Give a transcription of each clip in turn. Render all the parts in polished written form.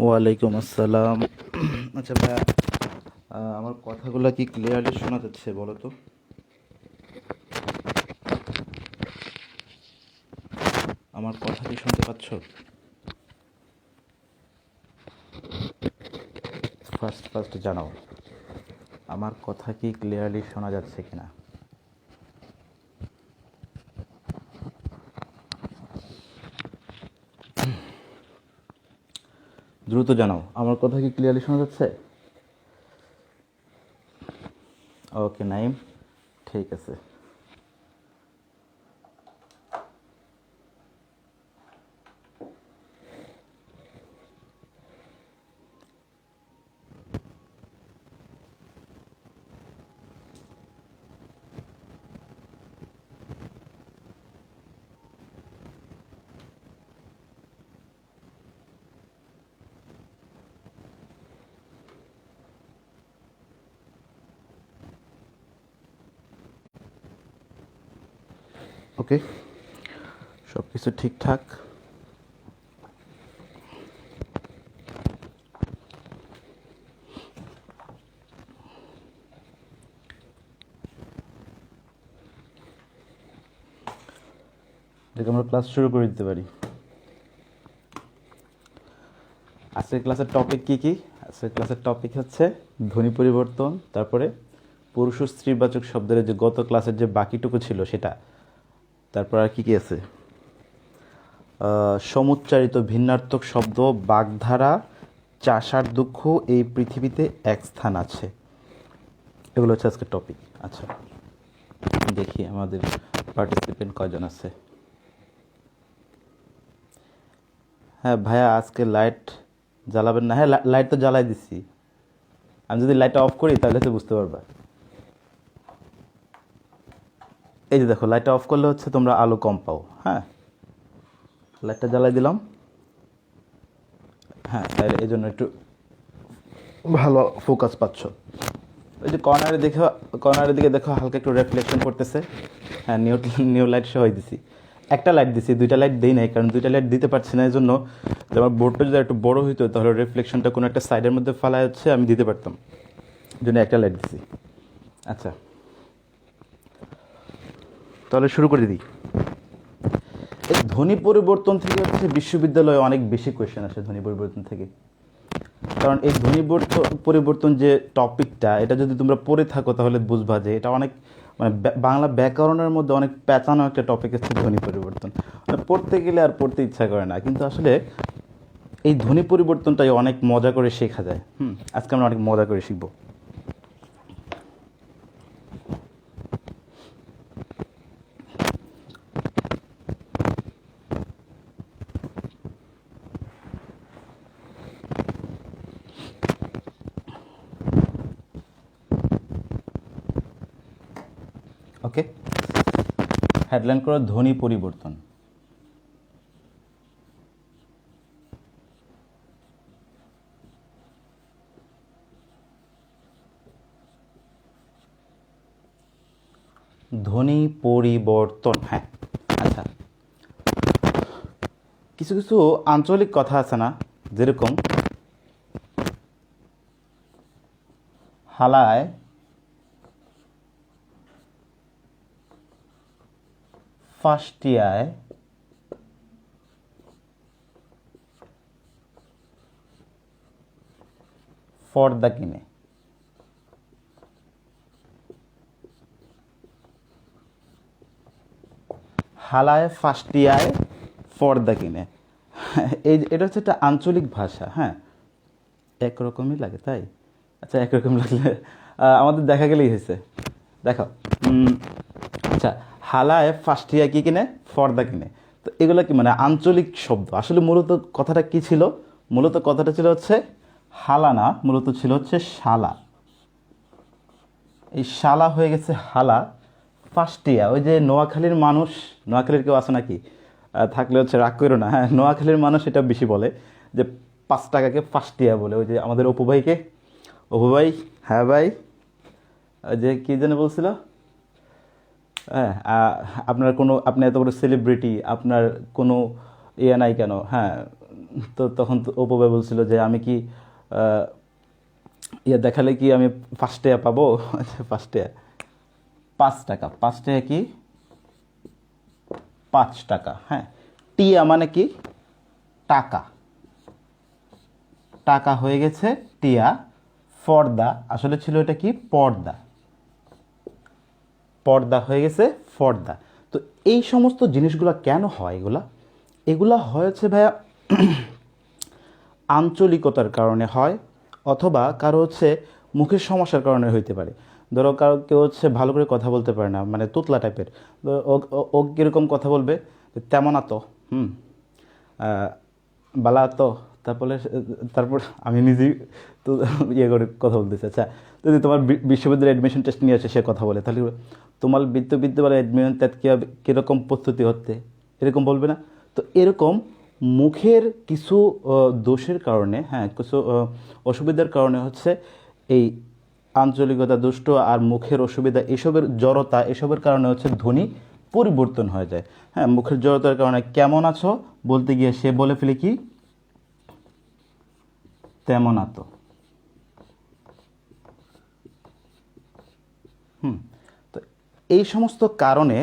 ওয়ালাইকুম আসসালাম। আচ্ছা ভাইয়া, আমার কথাগুলো কি ক্লিয়ারলি শোনা যাচ্ছে বলো তো? আমার কথা কি শুনতে পাচ্ছ? ফার্স্ট ফার্স্ট জানাও আমার কথা কি ক্লিয়ারলি শোনা যাচ্ছে কিনা। দ্রুত জানাও আমার কথা কি ক্লিয়ারলি শোনা যাচ্ছে। ওকে নাইম, ঠিক আছে। ওকে, সব কিছু ঠিকঠাক। দেখে আমরা ক্লাস শুরু করে দিতে পারি। আজকের ক্লাসের টপিক কি কি? আজকের ক্লাসের টপিক হচ্ছে ধ্বনি পরিবর্তন, তারপরে পুরুষ ও স্ত্রীবাচক শব্দের যে গত ক্লাসের যে বাকিটুকু ছিল সেটা, তারপর আর কি কি আছে, সমুচ্চারিত ভিন্নার্থক শব্দ, বাগধারা, চাষার দুঃখ, এই পৃথিবীতে এক স্থান আছে। এগুলো হচ্ছে আজকের টপিক। আচ্ছা, দেখি আমাদের পার্টিসিপেন্ট কয়জন আছে। হ্যাঁ ভাইয়া, আজকে লাইট জ্বালাবেন না? হ্যাঁ, লাইট তো জ্বালাই দিছি। আমি যদি লাইটটা অফ করি তাহলে তো বুঝতে পারবা। এই যে দেখো, লাইটটা অফ করলে হচ্ছে তোমরা আলো কম পাও। হ্যাঁ, লাইটটা জ্বালাই দিলাম। হ্যাঁ, তাই এই জন্য একটু ভালো ফোকাস পাচ্ছ। ওই যে কর্নারের দিকে দেখো হালকা একটু রিফ্লেকশন করতেছে। হ্যাঁ, নিউ লাইট সহ দিছি। একটা লাইট দিছি, দুইটা লাইট দিই নাই, কারণ দুইটা লাইট দিতে পারছি না। এই জন্য আমার বোর্ডটা যদি একটু বড় হইতো তাহলে রিফ্লেকশনটা কোনো একটা সাইডের মধ্যে ফালা হচ্ছে আমি দিতে পারতাম। এই জন্য একটা লাইট দিছি। আচ্ছা, তাহলে শুরু করে দিই। এই ধ্বনি পরিবর্তন থেকে হচ্ছে বিশ্ববিদ্যালয়ে অনেক বেশি কোয়েশ্চেন আসে ধ্বনি পরিবর্তন থেকে। কারণ এই ধ্বনি পরিবর্তন যে টপিকটা, এটা যদি তোমরা পড়ে থাকো তাহলে বুঝবা যে এটা অনেক মানে বাংলা ব্যাকরণের মধ্যে অনেক প্যাঁচানো একটা টপিক হচ্ছে ধ্বনি পরিবর্তন। মানে পড়তে গেলে আর পড়তে ইচ্ছা করে না, কিন্তু আসলে এই ধ্বনি পরিবর্তনটাই অনেক মজা করে শেখা যায়। আজকে আমরা অনেক মজা করে শিখবো। ওকে, হেডলাইন করো ধ্বনি পরিবর্তন। ধ্বনি পরিবর্তন, হ্যাঁ। আচ্ছা, কিছু কিছু আঞ্চলিক কথা আছে না, যেরকম হালায় ফার্স্টিয়ায় ফর্দা কিনে। হালায় ফার্স্টিয়ায় ফর্দা কিনে, এটা হচ্ছে একটা আঞ্চলিক ভাষা। হ্যাঁ, একরকমই লাগে তাই। আচ্ছা, একরকম লাগলে আমাদের দেখা গেলেই হয়েছে। দেখো, আচ্ছা, হালায় ফার্স্টিয়া কি কিনে? ফর্দা কিনে। তো এগুলো কি মানে আঞ্চলিক শব্দ? আসলে মূলত কথাটা কি ছিল? মূলত কথাটা ছিল হচ্ছে হালা না, মূলত ছিল হচ্ছে শালা। এই শালা হয়ে গেছে হালা। ফার্স্টিয়া, ওই যে নোয়াখালীর মানুষ, নোয়াখালীর কেউ আছে নাকি? থাকলে হচ্ছে রাগ করো না। হ্যাঁ, নোয়াখালীর মানুষ এটা বেশি বলে যে 5 টাকাকে ফার্স্টিয়া বলে। ওই যে আমাদের অপু ভাইকে, অপু ভাই, হ্যাঁ ভাই, ওই যে কী যেন বলছিল, হ্যাঁ, আপনি এত বড় সেলিব্রিটি, আপনার কোনো ইয়ে নাই কেন? হ্যাঁ, তো তখন তো অপু ভাই বলছিল যে আমি কি ইয়ে দেখালে কি আমি 5 টাকা পাবো? আচ্ছা 5 টাকা, 5 টাকা, 5 টাকা কি 5 টাকা, হ্যাঁ। টিয়া মানে কি টাকা, টাকা হয়ে গেছে টিয়া। ফর্দা আসলে ছিল এটা কি পর্দা, পর্দা হয়ে গেছে ফর্দা। তো এই সমস্ত জিনিসগুলো কেন হয়? এগুলা হয়েছে ভাইয়া আঞ্চলিকতার কারণে হয়, অথবা কারো হচ্ছে মুখের সমস্যার কারণে হইতে পারে। ধরো কারো কেউ হচ্ছে ভালো করে কথা বলতে পারে না, মানে তোতলা টাইপের, ও কীরকম কথা বলবে, তেমন আতো, বালা তো, তারপরে তারপর আমি নিজেই তো ইয়ে করে কথা বলতেছি। আচ্ছা, যদি তোমার বিশ্ববিদ্যালয়ে অ্যাডমিশন টেস্ট নিয়ে আসে, সে কথা বলে, তাহলে তোমার বিদ্যালয়ে অ্যাডমিশন টেস্ট কীরকম পদ্ধতি হতে, এরকম বলবে না? তো এরকম মুখের কিছু দোষের কারণে, হ্যাঁ, কিছু অসুবিধার কারণে হচ্ছে এই আঞ্চলিকতা দুষ্ট আর মুখের অসুবিধা, এসবের জড়তা, এসবের কারণে হচ্ছে ধ্বনি পরিবর্তন হয়ে যায়। হ্যাঁ, মুখের জড়তার কারণে কেমন আছো বলতে গিয়ে সে বলে ফেলে কি তেমন আতো। তো এই সমস্ত কারণে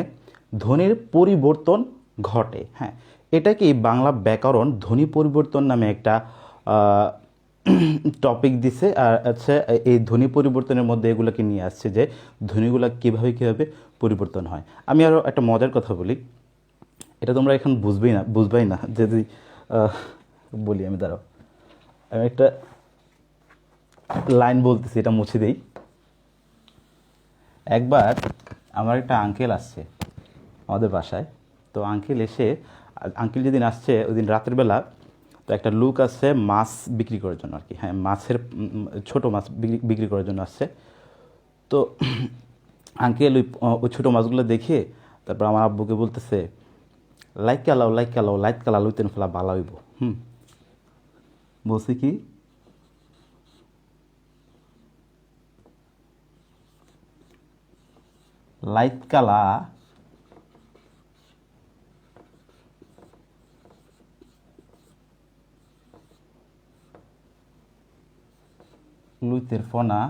ধ্বনির পরিবর্তন ঘটে। হ্যাঁ, এটাকেই বাংলা ব্যাকরণ ধ্বনি পরিবর্তন নামে একটা টপিক দিছে। আর আচ্ছা, এই ধ্বনি পরিবর্তনের মধ্যে এগুলোকে নিয়ে আসছে যে ধ্বনিগুলো কীভাবে পরিবর্তন হয়। আমি আরও একটা মজার কথা বলি, এটা তোমরা এখন বুঝবাই না যদি বলি। আমি দাঁড়াও, আমি একটা লাইন বলতেছি, এটা মুছে দেই। একবার আমার একটা আঙ্কেল আসছে আমাদের বাসায়। তো আঙ্কেল যেদিন আসছে ওই দিন রাতের বেলা, তো একটা লোক আসছে মাছ বিক্রি করার জন্য আর কি, হ্যাঁ, মাছের ছোটো মাছ বিক্রি করার জন্য আসছে। তো আঙ্কেল ওই ছোটো মাছগুলো দেখে তারপর আমার আব্বুকে বলতেছে, লাইট কালাও লইতেন ফেলা ভালো হইব। বলছি কি, লাইট কালা লুইতের ফনা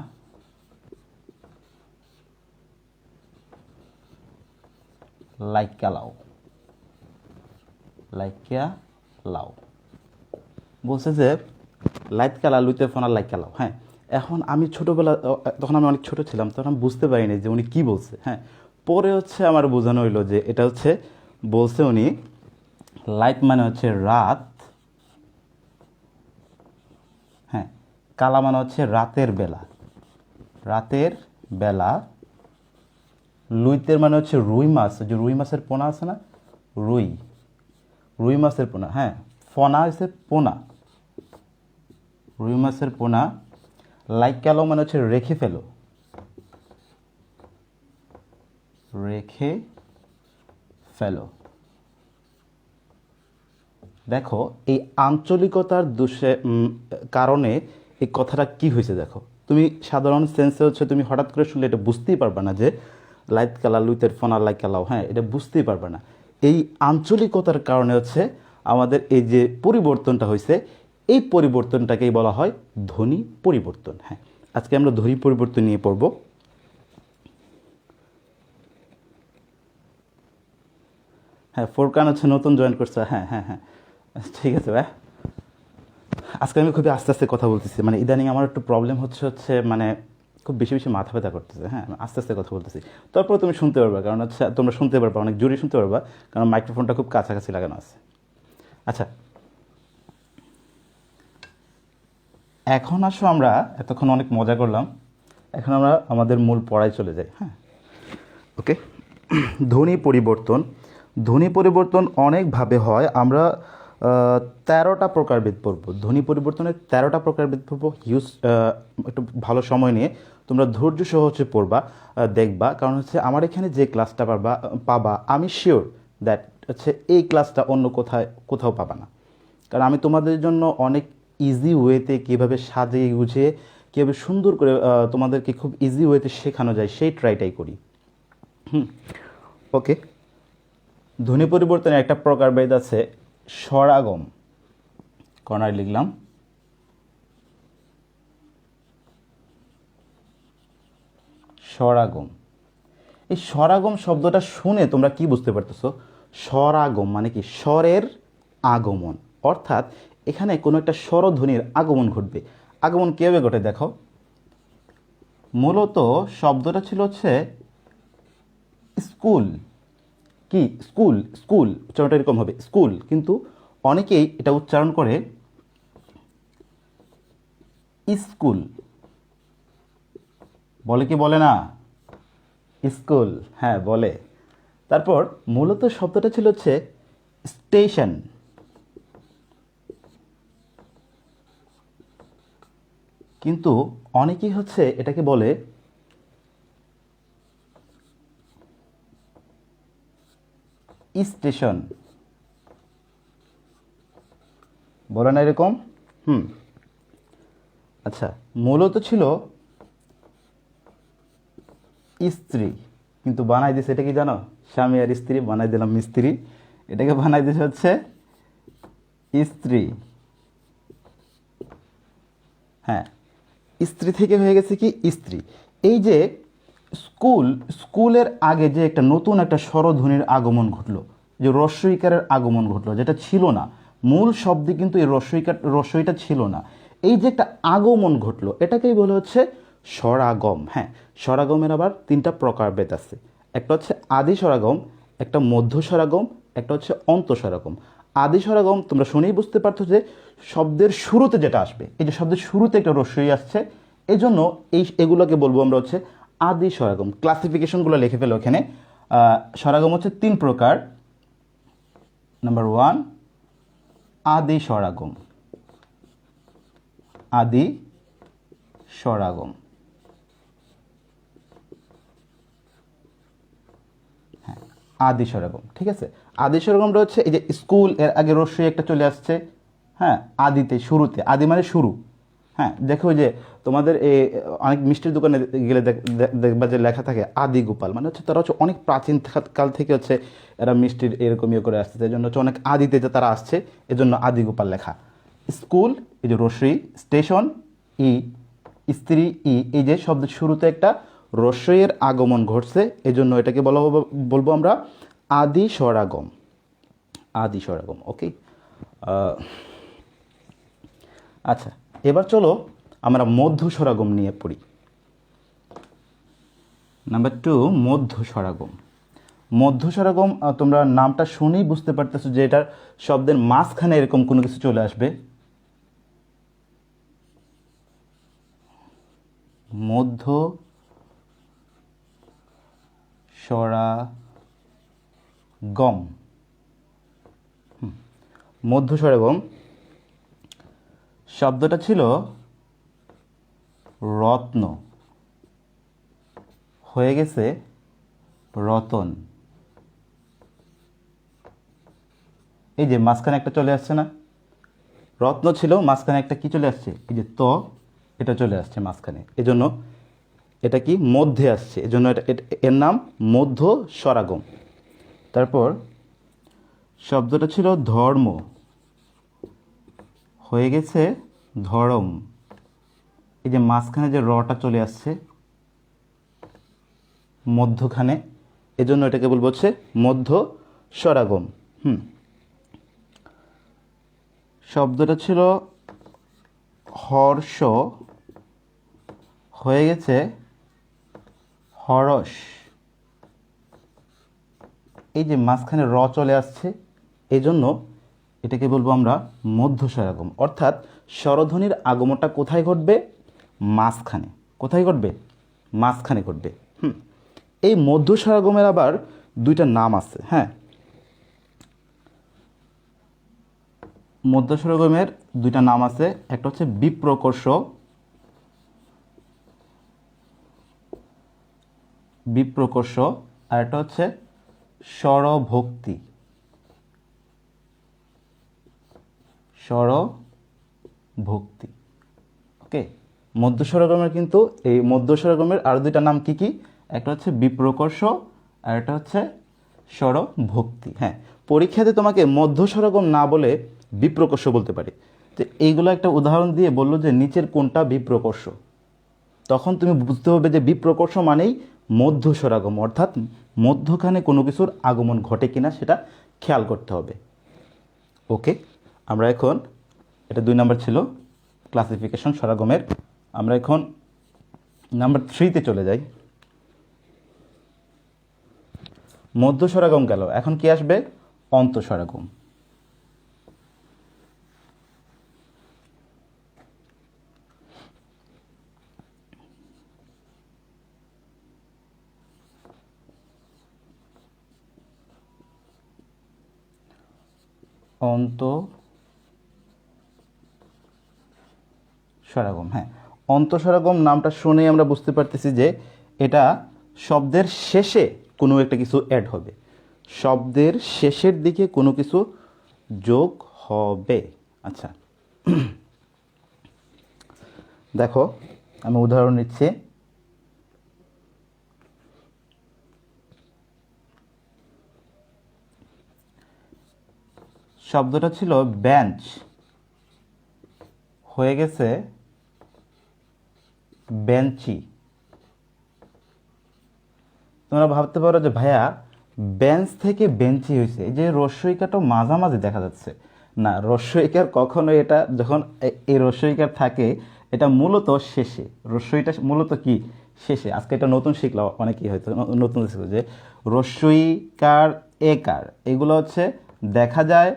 লাইকা লাও বলছে যে লাইট কালা লুইতের ফনা লাইকা লাও। হ্যাঁ, এখন আমি ছোটোবেলা, তখন আমি অনেক ছোটো ছিলাম, তখন আমি বুঝতে পারিনি যে উনি কী বলছে। হ্যাঁ, পরে হচ্ছে আমার বোঝানো হইলো যে এটা হচ্ছে বলছে উনি লাইট মানে হচ্ছে রাত, হ্যাঁ, কালা মানে হচ্ছে রাতের বেলা, লুইতের মানে হচ্ছে রুই মাছ, যে রুই মাছের পোনা আছে না, রুই মাছের পোনা, হ্যাঁ, ফনা হচ্ছে পোনা, রুই মাছের পোনা। লাইক কালো মানে হচ্ছে রেখে ফেলো। দেখো এই আঞ্চলিকতার দোষে কারণে এই কথাটা কি হয়েছে। দেখো তুমি সাধারণ সেন্সে হচ্ছে তুমি হঠাৎ করে শুনলে এটা বুঝতেই পারবে না যে লাইট কালা লুইতের ফোনা লাইক কালাও, হ্যাঁ, এটা বুঝতেই পারবে না। এই আঞ্চলিকতার কারণে হচ্ছে আমাদের এই যে পরিবর্তনটা হয়েছে, এই পরিবর্তনটাকেই বলা হয় ধ্বনি পরিবর্তন। হ্যাঁ, আজকে আমরা ধ্বনি পরিবর্তন নিয়ে পড়ব। হ্যাঁ, ফোরকান হচ্ছে নতুন জয়েন করছে। হ্যাঁ, ঠিক আছে ভাই। আজকে আমি খুবই আস্তে আস্তে কথা বলতেছি, মানে ইদানিং আমার একটু প্রবলেম হচ্ছে মানে খুব বেশি মাথা ব্যথা করতেছে। হ্যাঁ, আস্তে আস্তে কথা বলতেছি, তারপরে তুমি শুনতে পারবা, কারণ হচ্ছে তোমরা শুনতে পারবা, অনেক জোরে শুনতে পারবা, কারণ মাইক্রোফোনটা খুব কাছাকাছি লাগানো আছে। আচ্ছা, এখন আসো আমরা এতক্ষণ অনেক মজা করলাম, এখন আমরা আমাদের মূল পড়ায় চলে যাই। হ্যাঁ, ওকে। ধ্বনি পরিবর্তন অনেকভাবে হয়। আমরা 13টা প্রকারভেদ পড়ব। ধ্বনি পরিবর্তনের 13টা প্রকারভেদ পড়ব। একটু ভালো সময় নিয়ে তোমরা ধৈর্য সহ হচ্ছে পড়বা, দেখবা, কারণ হচ্ছে আমার এখানে যে ক্লাসটা পাবা আমি শিওর দ্যাট হচ্ছে এই ক্লাসটা অন্য কোথাও পাবা না। কারণ আমি তোমাদের জন্য অনেক ইজি ওয়েতে কীভাবে সাজিয়ে গুছিয়ে কীভাবে সুন্দর করে তোমাদেরকে খুব ইজি ওয়েতে শেখানো যায় সেই ট্রাইটাই করি। ওকে। ধ্বনি পরিবর্তনের একটা প্রকারভেদ আছে স্বরাগম। কর্নারে লিখলাম। স্বরাগম। এই স্বরাগম শব্দটা শুনে তোমরা কি বুঝতে পারতেছো? স্বরাগম মানে কি? স্বরের আগমন, অর্থাৎ এখানে কোনো একটা স্বরধ্বনির আগমন ঘটবে। আগমন কীভাবে ঘটে দেখো। মূলত শব্দটা ছিল হচ্ছে স্কুল। কি? স্কুল। স্কুল উচ্চারণটা এরকম হবে, স্কুল, কিন্তু অনেকেই এটা উচ্চারণ করে স্কুল। বলে কি বলে না? স্কুল, হ্যাঁ বলে। তারপর মূলত শব্দটা ছিল হচ্ছে স্টেশন। কিন্তু অনেকেই হচ্ছে এটাকে বলে স্টেশন। বলে না এরকম? আচ্ছা, মূলত ছিল স্ত্রী, কিন্তু বানাই দিছে এটা কি জানো? স্বামী আর স্ত্রী বানাই দিলাম মিস্ত্রি, এটাকে বানাই দিছে হচ্ছে স্ত্রী। হ্যাঁ, স্ত্রী থেকে হয়ে গেছে কি স্ত্রী। এই যে স্কুল, স্কুলের আগে যে একটা নতুন একটা স্বরধ্বনির আগমন ঘটলো, যে রস্বইকারের আগমন ঘটলো, যেটা ছিল না মূল শব্দে, কিন্তু এই রস্বইটা ছিল না, এই যে একটা আগমন ঘটলো, এটাকেই বলে হচ্ছে স্বরাগম। হ্যাঁ, স্বরাগমের আবার তিনটা প্রকারভেদ আছে। একটা হচ্ছে আদি স্বরাগম, একটা মধ্য স্বরাগম, একটা হচ্ছে অন্ত স্বরাগম। আদি স্বরাগম তোমরা শুনেই বুঝতে পারছো যে শব্দের শুরুতে যেটা আসবে, এই যে শব্দের শুরুতে একটা রস্বই আসছে, এই জন্য এগুলোকে বলবো আমরা হচ্ছে আদি স্বরাগম। ক্লাসিফিকেশনগুলো লিখে ফেলো এখানে। স্বরাগম হচ্ছে তিন প্রকার। নাম্বার 1 আদি স্বরাগম। আদি স্বরাগম, হ্যাঁ আদি স্বরাগম, ঠিক আছে। আদি স্বরাগমটা হচ্ছে এই যে স্কুল এর আগে রস্বই একটা চলে আসছে, হ্যাঁ আদিতে, শুরুতে। আদি মানে শুরু। হ্যাঁ, দেখো যে তোমাদের এই অনেক মিষ্টির দোকানে গেলে দেখবা যে লেখা থাকে আদি গোপাল, মানে হচ্ছে তারা হচ্ছে অনেক প্রাচীন কাল থেকে হচ্ছে এরা মিষ্টির এরকম ইয়ে করে আসছে, এই জন্য হচ্ছে অনেক আদিতে যে তারা আসছে, এজন্য আদি গোপাল লেখা। স্কুল, এই যে রস্বই, স্টেশন ই, স্ত্রী ই, এই যে শব্দের শুরুতে একটা রস্বইয়ের আগমন ঘটছে, এজন্য এটাকে বলবো আমরা আদি স্বরাগম। আদি স্বরাগম, ওকে। আচ্ছা, এবার চলো আমরা মধ্য স্বরাগম নিয়ে পড়ি। নাম্বার 2 মধ্য স্বরাগম। মধ্য স্বরাগম তোমরা নামটা শুনেই বুঝতে পারতেছো যে এটার শব্দের মাঝখানে এরকম কোনো কিছু চলে আসবে। মধ্য স্বরাগম। মধ্য স্বরাগম শব্দটা ছিল রত্ন, হয়ে গেছে রতন। এই যে মাঝখানে একটা চলে আসছে না? রত্ন ছিল, মাঝখানে একটা কি চলে আসছে? এই যে এটা চলে আসছে মাঝখানে, এজন্য এটা কি মধ্যে আসছে, এজন্য এর নাম মধ্য স্বরাগম। তারপর শব্দটা ছিল ধর্ম, হয়ে গেছে ধরম। এই যে মাঝখানে যে রটা চলে আসছে মধ্যখানে, এজন্য এটাকে বলবো হচ্ছে মধ্য স্বরাগম। শব্দটা ছিল হর্ষ, হয়ে গেছে হরস। এই যে মাঝখানে র চলে আসছে, এজন্য এটাকে বলবো আমরা মধ্য স্বরাগম। অর্থাৎ স্বরধ্বনির আগমনটা কোথায় ঘটবে? মাঝখানে। কোথায় ঘটবে? মাঝখানে ঘটবে। এই মধ্য স্বরাগমের আবার দুইটা নাম আছে। হ্যাঁ, মধ্য স্বরাগমের দুইটা নাম আছে। একটা হচ্ছে বিপ্রকর্ষ, বিপ্রকর্ষ, আর একটা হচ্ছে স্বরভক্তি, স্বরভক্তি। ওকে, মধ্য স্বরাগমের কিন্তু এই মধ্য স্বরাগমের আরো দুইটা নাম কি কি? একটা হচ্ছে বিপ্রকর্ষ, আর একটা হচ্ছে স্বরভক্তি। হ্যাঁ, পরীক্ষাতে তোমাকে মধ্য স্বরাগম না বলে বিপ্রকর্ষ বলতে পারে। তো এইগুলো একটা উদাহরণ দিয়ে বললো যে নিচের কোনটা বিপ্রকর্ষ। তখন তুমি বুঝতে হবে যে বিপ্রকর্ষ মানেই মধ্য স্বরাগম, অর্থাৎ মধ্যখানে কোনো কিছুর আগমন ঘটে কিনা সেটা খেয়াল করতে হবে। ওকে, আমরা এখন, এটা 2 নাম্বার ছিল ক্লাসিফিকেশন স্বরাগমের। আমরা এখন নাম্বার 3-তে চলে যাই। মধ্য স্বরাগম গেল, এখন কি আসবে? অন্তঃস্বরাগম। অন্তঃস্বরাগম, হ্যাঁ, অন্তঃস্বরাগম নামটা শুনেই আমরা বুঝতে পারতেছি যে এটা শব্দের শেষে কোনো একটা কিছু অ্যাড হবে, শব্দের শেষের দিকে কোনো কিছু যোগ হবে। আচ্ছা, দেখো আমি উদাহরণ নিচ্ছি। শব্দটা ছিল বেঞ্চ, হয়ে গেছে বেঞ্চি। তোমরা ভাবতে পারো যে ভাইয়া বেঞ্চ থেকে বেঞ্চি হয়েছে, এই যে রস্বইকারটা মাঝামাঝি দেখা যাচ্ছে। না, রস্বইকার কখনো, এটা যখন এই রস্বইকার থাকে এটা মূলত শেষে, রস্বইটা মূলত কি শেষে। আজকে এটা নতুন শিখলাম, অনেকেই হয়তো নতুন শিখলো যে রস্বইকার একার এগুলো হচ্ছে দেখা যায়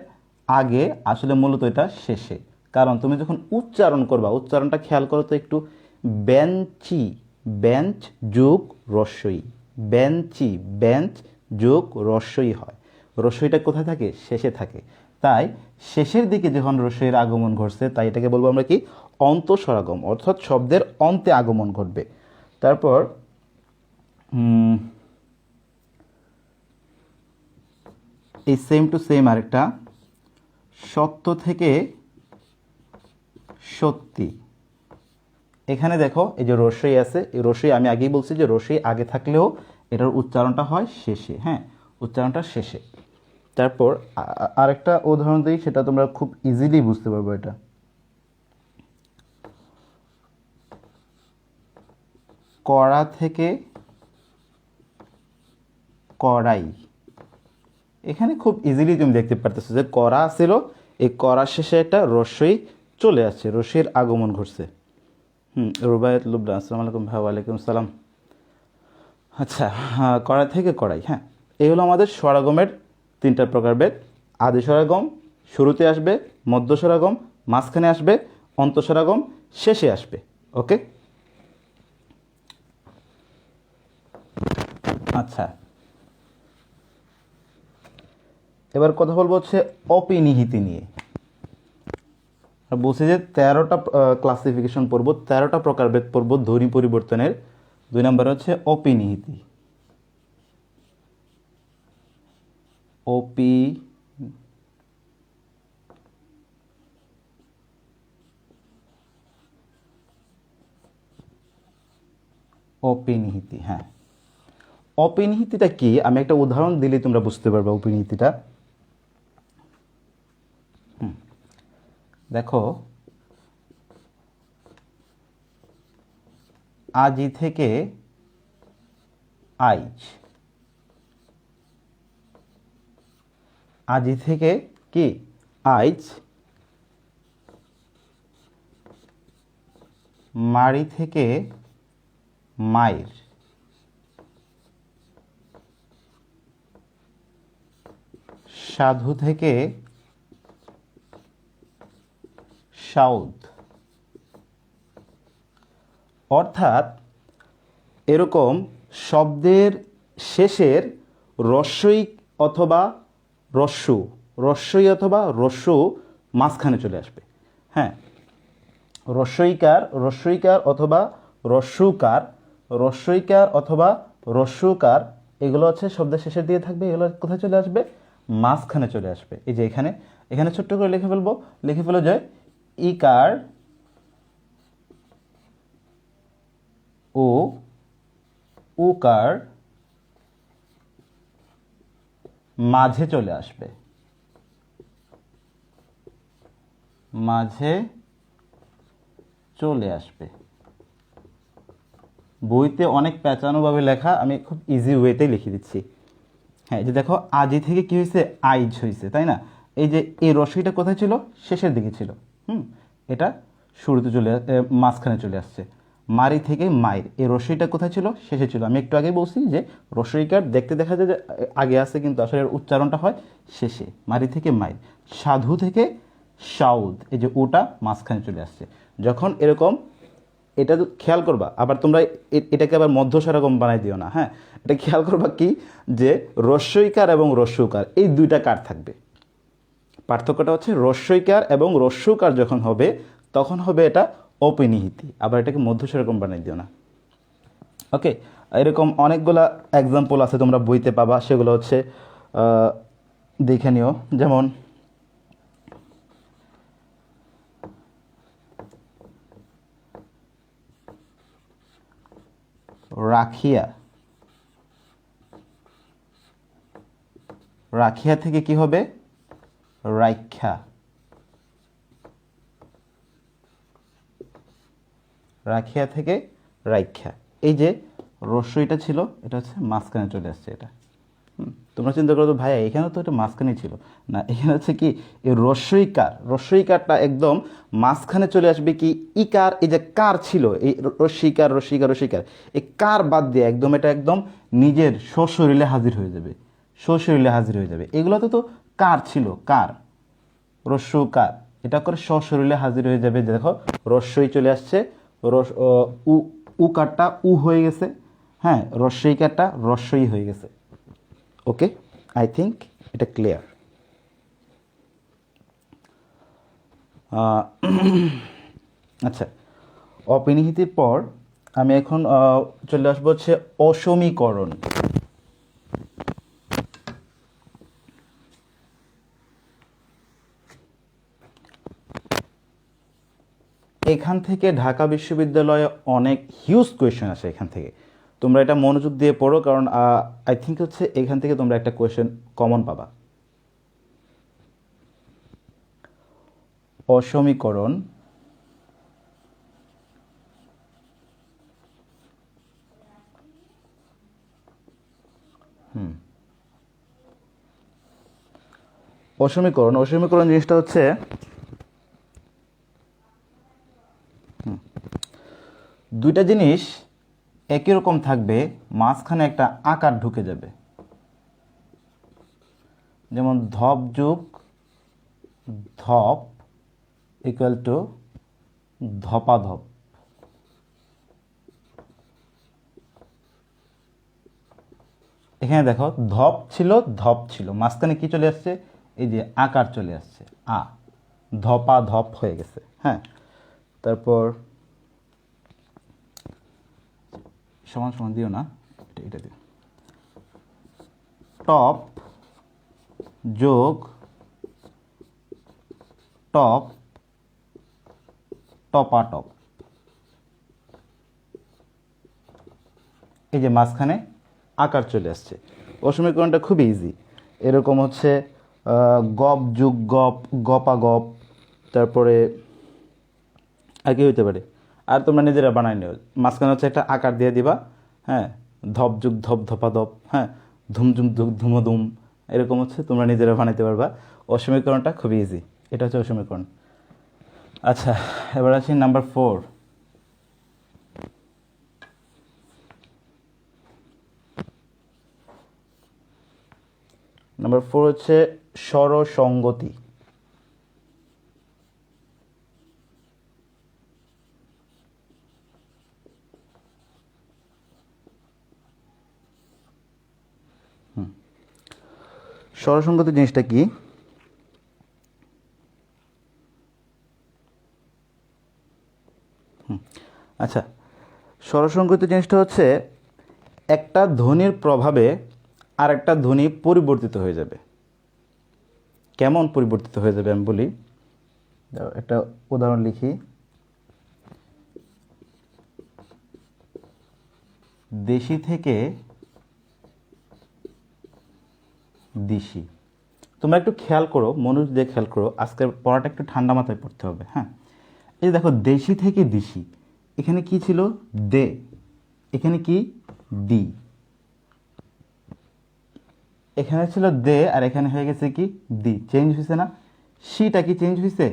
আগে, আসলে মূলত এটা শেষে। কারণ তুমি যখন উচ্চারণ করবা, উচ্চারণটা খেয়াল করো তো একটু। বেঞ্চি, বেঞ্চ যোগ রস্বই, বেঞ্চি, বেঞ্চ যোগ রস্বই হয়। রস্বইটা কোথায় থাকে? শেষে থাকে। তাই শেষের দিকে যখন রস্বইয়ের আগমন ঘটছে, তাই এটাকে বলবো আমরা কি? অন্তঃস্বরাগম, অর্থাৎ শব্দের অন্তে আগমন ঘটবে। তারপর এই সেম টু সেম আরেকটা, সত্য থেকে সত্যি। এখানে দেখো এই যে রস্বই আছে, এই রস্বই আমি আগেই বলছি যে রস্বই আগে থাকলেও এটার উচ্চারণটা হয় শেষে, হ্যাঁ, উচ্চারণটা শেষে। তারপর আরেকটা উদাহরণ দিই, সেটা তোমরা খুব ইজিলি বুঝতে পারবো। এটা কড়া থেকে কড়াই। এখানে খুব ইজিলি তুমি দেখতে পারতেছো যে কড়া ছিল, এই কড়ার শেষে একটা রস্বই চলে আসছে, রস্বইয়ের আগমন ঘটছে। রুবায়ত লুবনা, আসসালামু আলাইকুম ভাই। ওয়ালাইকুম সালাম। আচ্ছা, কড়া থেকে কড়াই, হ্যাঁ, এই হলো আমাদের স্বরাগমের 3টা প্রকারভেদ। আদি স্বরাগম শুরুতে আসবে, মধ্য স্বরাগম মাঝখানে আসবে, অন্তঃস্বরাগম শেষে আসবে। ওকে, আচ্ছা, এবার কথা বলবো হচ্ছে অপিনিহিতি নিয়ে। বলছি যে 13টা ক্লাসিফিকেশন পড়ব, 13টা প্রকারভেদ পড়ব ধ্বনি পরিবর্তনের। 2 নম্বর হচ্ছে অপিনিহিতি। অপিনিহিতি, হ্যাঁ, অপিনিহিতিটা কি? আমি একটা উদাহরণ দিলে তোমরা বুঝতে পারবে অপিনিহিতিটা। দেখো, আজি থেকে আইজ, আজি থেকে কি আইজ, মাড়ি থেকে মাইর, সাধু থেকে সাউদ। অর্থাৎ এরকম শব্দের শেষের রস্বই অথবা রস্যু, রস্বই অথবা রস্যু মাঝখানে চলে আসবে। হ্যাঁ, রস্বইকার অথবা রস্যুকার, রস্বইকার অথবা রস্যুকার এগুলো হচ্ছে শব্দের শেষের দিয়ে থাকবে। এগুলো কোথায় চলে আসবে? মাঝখানে চলে আসবে। এই যে এখানে, এখানে ছোট্ট করে লিখে ফেলবো, লিখে ফেলো যে ইকার ও উকার মাঝে চলে আসবে, মাঝে চলে আসবে। বইতে অনেক প্যাঁচানোভাবে লেখা, আমি খুব ইজি ওয়েতে লিখে দিচ্ছি। হ্যাঁ, যে দেখো আজি থেকে কি হয়েছে, আইজ হয়েছে, তাই না? এই যে এই রশ্মিটা কোথায় ছিল, শেষের দিকে ছিল। এটা শুরুতে মাঝখানে চলে আসছে। মারি থেকে মায়ের, এই রশ্মিটা কোথায় ছিল, শেষে ছিল। আমি একটু আগে বলছি যে রশ্মিকার দেখতে দেখা যায় যে আগে আছে, কিন্তু আসলে এর উচ্চারণটা হয় শেষে। মারি থেকে মায়ের, সাধু থেকে সাউদ, এই যে ওটা মাঝখানে চলে আসছে। যখন এরকম, এটা তো খেয়াল করবা, আবার তোমরা এটাকে আবার মধ্যস্বরকম বানাই দিও না। হ্যাঁ, এটা খেয়াল করবা কি, যে রস্যইকার এবং রস্যকার এই দুইটা কার থাকবে। পার্থক্যটা হচ্ছে রস্যইকার এবং রস্যকার যখন হবে তখন হবে এটা অপনিহিতি, আবার এটাকে মধ্যস্বরকম বানাই দিও না। ওকে, এরকম অনেকগুলা এক্সাম্পল আছে, তোমরা বইতে পাবা, সেগুলো হচ্ছে দেখে নিও। যেমন রাখিয়া, রাখিয়া থেকে কি হবে, রাইখা। রাখিয়া থেকে রাইখা, এই যে রস্যইটা ছিল এটা হচ্ছে মাঝখানে চলে আসছে। এটা তোমরা চিন্তা করো তো ভাইয়া এখানে তো এটা মাঝখানেই ছিল না, এখানে হচ্ছে কি এই রস্যইকার, রস্যইকারটা একদম মাঝখানে চলে আসবে। কি ইকার, এই যে কার ছিল, এই রস্যইকার রস্যইকার রস্যইকার, এই কার বাদ দিয়ে একদম এটা একদম নিজের সশরীরে হাজির হয়ে যাবে, সশরীরে হাজির হয়ে যাবে। এগুলোতে তো কার ছিল, কার, রস্যকার, এটা করে সশরীরে হাজির হয়ে যাবে। দেখো রস্যই চলে আসছে, উ, উকারটা উ হয়ে গেছে। হ্যাঁ, রস্যইকারটা রস্যই হয়ে গেছে। ওকে, আই থিঙ্ক এটা ক্লিয়ার। আচ্ছা, অপনিহিতির পর আমি এখন চলে আসবো হচ্ছে অসমীকরণ। এখান থেকে ঢাকা বিশ্ববিদ্যালয়ে অনেক হিউজ কোয়েশ্চেন আসে এখান থেকে। তোমরা এটা মনোযোগ দিয়ে পড়ো, কারণ আই থিঙ্ক হচ্ছে এখান থেকে তোমরা একটা কোয়েশ্চেন কমন পাবা। অসমীকরণ অসমীকরণ জিনিসটা হচ্ছে দুইটা জিনিস একই রকম থাকবে, মাঝখানে একটা আকার ঢুকে যাবে। যেমন ধপ যোগ ধপ ইকুয়াল টু ধপাধপ। এখানে দেখো ধপ ছিল ধপ ছিল, মাঝখানে কি চলে আসছে, এই যে আকার চলে আসছে, ধপা ধপ হয়ে গেছে। হ্যাঁ, তারপর সমান সমান দিও না, এটা দিও। টপ যোগ টপ টপাটপ, এই যে মাঝখানে আকার চলে আসছে। অসমীকরণটা খুবই ইজি। এরকম হচ্ছে গপ যুগ গপ, গপা গপ, তারপরে আর কি হইতে পারে, আর তোমরা নিজেরা বানাই নিও। মাঝখানে হচ্ছে একটা আকার দিয়ে দিবা। হ্যাঁ, ধপ যুগ ধপ ধপা ধপ, হ্যাঁ, ধুমঝুম ধুক ধুমধুম, এরকম হচ্ছে তোমরা নিজেরা বানাইতে পারবা। অসমীকরণটা খুবই ইজি, এটা হচ্ছে অসমীকরণ। আচ্ছা, এবার আছি নাম্বার 4। নাম্বার 4 হচ্ছে স্বরসঙ্গতি। স্বরসঙ্গতি জিনিসটা কি? আচ্ছা, স্বরসঙ্গতি জিনিসটা হচ্ছে একটা ধ্বনির প্রভাবে আর একটা ধ্বনি পরিবর্তিত হয়ে যাবে। কেমন পরিবর্তিত হয়ে যাবে আমি বলি, একটা উদাহরণ লিখি। দেশি থেকে দিশি, তোমরা একটু খেয়াল করো, মনোযোগ দিয়ে খেয়াল করো, আজকের পড়াটা একটু ঠান্ডা মাথায় পড়তে হবে। হ্যাঁ, এই দেখো দেশি থেকে দিশি, এখানে কি ছিল দে, এখানে কি দি, এখানে ছিল দে আর এখানে হয়ে গেছে কি দি, চেঞ্জ হয়েছে না? সিটা কি চেঞ্জ হয়েছে?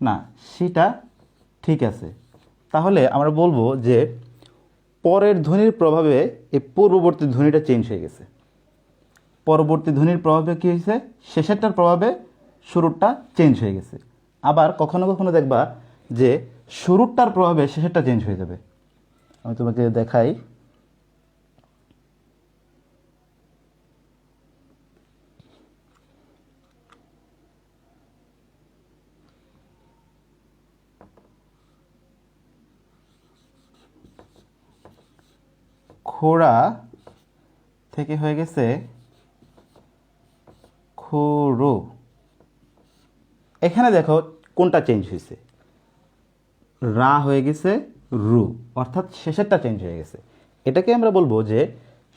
না, সিটা ঠিক আছে। তাহলে আমরা বলবো যে পরের ধ্বনির প্রভাবে এই পূর্ববর্তী ধ্বনিটা চেঞ্জ হয়ে গেছে। পরবর্তী ধ্বনির প্রভাবে কী হয়েছে? শেষেরটার প্রভাবে শুরুরটা চেঞ্জ হয়ে গেছে। আবার কখনো কখনো দেখবা যে শুরুরটার প্রভাবে শেষেরটা চেঞ্জ হয়ে যাবে। আমি তোমাকে দেখাই। খোড়া থেকে হয়ে গেছে খোরো। এখানে দেখো কোনটা চেঞ্জ হয়েছে? রা হয়ে গেছে রু, অর্থাৎ শেষেরটা চেঞ্জ হয়ে গেছে। এটাকে আমরা বলবো যে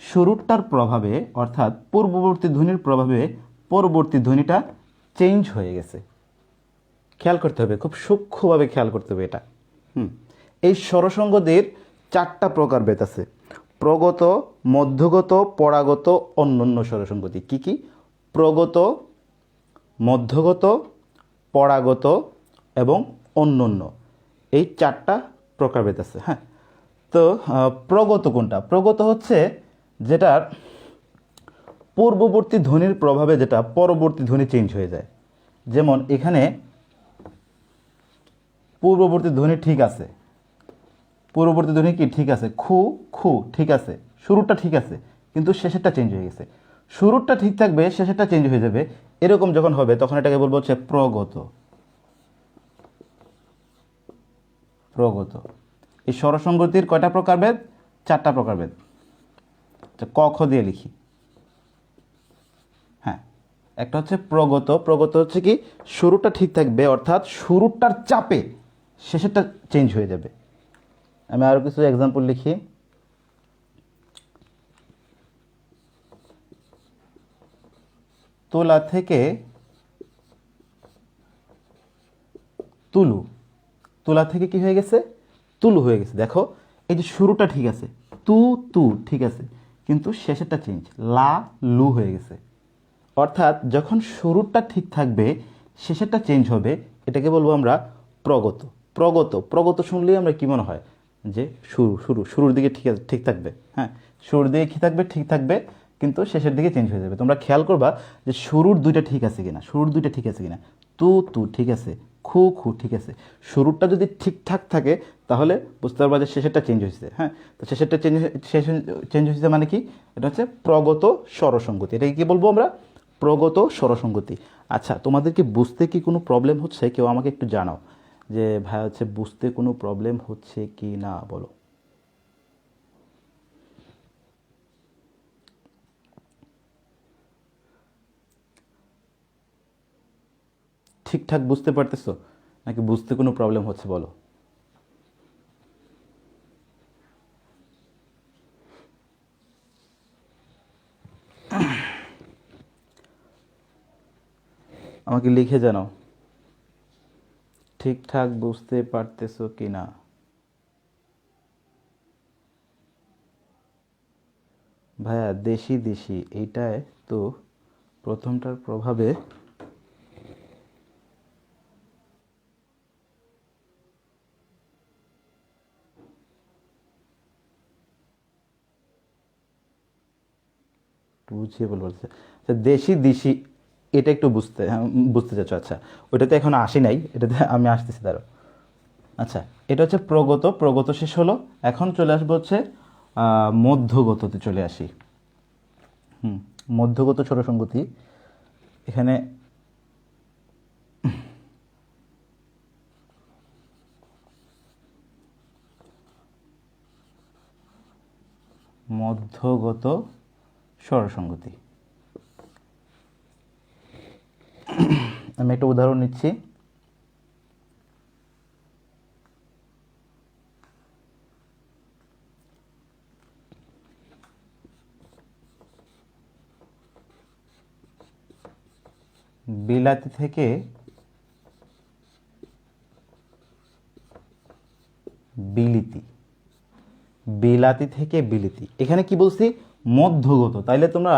শুরুরটার প্রভাবে, অর্থাৎ পূর্ববর্তী ধ্বনির প্রভাবে পরবর্তী ধ্বনিটা চেঞ্জ হয়ে গেছে। খেয়াল করতে হবে, খুব সূক্ষ্মভাবে খেয়াল করতে হবে এটা। এই স্বরসঙ্গতির 4টা প্রকারভেদ আছে: প্রগত, মধ্যগত, পরাগত, অন্যান্য স্বরসঙ্গতি। কি কি? প্রগত, মধ্যগত, পরাগত এবং অন্যান্য, এই 4টা প্রকারভেদ আছে। হ্যাঁ, তো প্রগত কোনটা? প্রগত হচ্ছে যেটার পূর্ববর্তী ধ্বনির প্রভাবে যেটা পরবর্তী ধ্বনি চেঞ্জ হয়ে যায়। যেমন এখানে পূর্ববর্তী ধ্বনি ঠিক আছে, পূর্ববর্তী ধ্বনি কি ঠিক আছে, খু খু ঠিক আছে, শুরুটা ঠিক আছে, কিন্তু শেষেরটা চেঞ্জ হয়ে গেছে। শুরুটা ঠিক থাকবে, শেষেরটা চেঞ্জ হয়ে যাবে, এরকম যখন হবে তখন এটাকে বলবো হচ্ছে প্রগত। প্রগত। এই স্বরসঙ্গতির কয়টা প্রকারভেদ? 4টা প্রকারভেদ। ক খ দিয়ে লিখি। হ্যাঁ, একটা হচ্ছে প্রগত। প্রগত হচ্ছে কি শুরুটা ঠিক থাকবে, অর্থাৎ শুরুটার চাপে শেষেরটা চেঞ্জ হয়ে যাবে। আমি আরও কিছু এক্সাম্পল লিখি। তোলা থেকে তুলু। তোলা থেকে কি হয়ে গেছে? তুলু হয়ে গেছে। দেখো এই যে শুরুটা ঠিক আছে, তু তু ঠিক আছে, কিন্তু শেষেরটা চেঞ্জ, লা লু হয়ে গেছে। অর্থাৎ যখন শুরুটা ঠিক থাকবে শেষেরটা চেঞ্জ হবে, এটাকে বলবো আমরা প্রগত। প্রগত প্রগত শুনলেই আমরা কি মনে হয়? যে শুরুর দিকে ঠিক আছে, ঠিক থাকবে। হ্যাঁ, শুরুর দিকে কী থাকবে? ঠিক থাকবে, কিন্তু শেষের দিকে চেঞ্জ হয়ে যাবে। তোমরা খেয়াল করবা যে শুরুর দুইটা ঠিক আছে কিনা, শুরুর দুইটা ঠিক আছে কিনা। তু তু ঠিক আছে, খু খু ঠিক আছে। শুরুরটা যদি ঠিকঠাক থাকে তাহলে বুঝতে পারবা যে শেষেরটা চেঞ্জ হয়েছে। হ্যাঁ, তো শেষেরটা চেঞ্জ হয়েছে মানে কি? এটা হচ্ছে প্রগত স্বরসঙ্গতি। এটাকে কি বলবো আমরা? প্রগত স্বরসঙ্গতি। আচ্ছা, তোমাদেরকে বুঝতে কি কোনো প্রবলেম হচ্ছে? কেউ আমাকে একটু জানাও যে ভাই হচ্ছে বুঝতে কোনো প্রবলেম হচ্ছে কি না, বলো। ঠিকঠাক বুঝতে পারতেছো নাকি বুঝতে কোনো প্রবলেম হচ্ছে, বলো। আমাকে লিখে জানাও ঠিকঠাক বুঝতে পারতেছো কি না। ভাইয়া দেশি দেশি এইটায় তো প্রথমটার প্রভাবে বুঝিয়ে বলবো। আচ্ছা, দেশি দেশি এটা একটু বুঝতে, হ্যাঁ, বুঝতে চাচ্ছ। আচ্ছা, ওইটাতে এখন আসি নাই, এটাতে আমি আসতেছি, দাঁড়ো। আচ্ছা, এটা হচ্ছে প্রগত। প্রগত শেষ হলো, এখন চলে আসবো হচ্ছে মধ্যগততে চলে আসি। মধ্যগত স্বরসঙ্গতি। এখানে মধ্যগত স্বরসঙ্গতি, আমি একটা উদাহরণ নিচ্ছি। বিলাতি থেকে বিলিতি, বিলাতি থেকে বিলিতি। এখানে কি বলছি? মধ্যগত। তাইলে তোমরা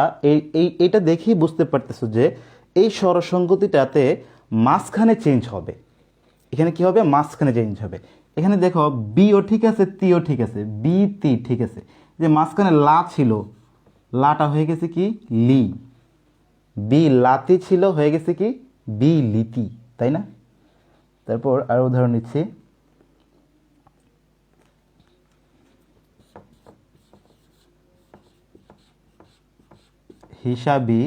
এইটা দেখেই বুঝতে পারতেছো যে এই স্বরসংগতিটাতে মাঝখানে চেঞ্জ হবে। এখানে কি হবে? মাঝখানে চেঞ্জ হবে। এখানে দেখো বিও ঠিক আছে, তিও ঠিক আছে, বি তি ঠিক আছে, যে মাঝখানে লা ছিল, লাটা হয়ে গেছে কি? লি। বি লাতি ছিল, হয়ে গেছে কি? বি লিতি, তাই না? তারপর আরো উদাহরণ নিচ্ছি। হিসাবি,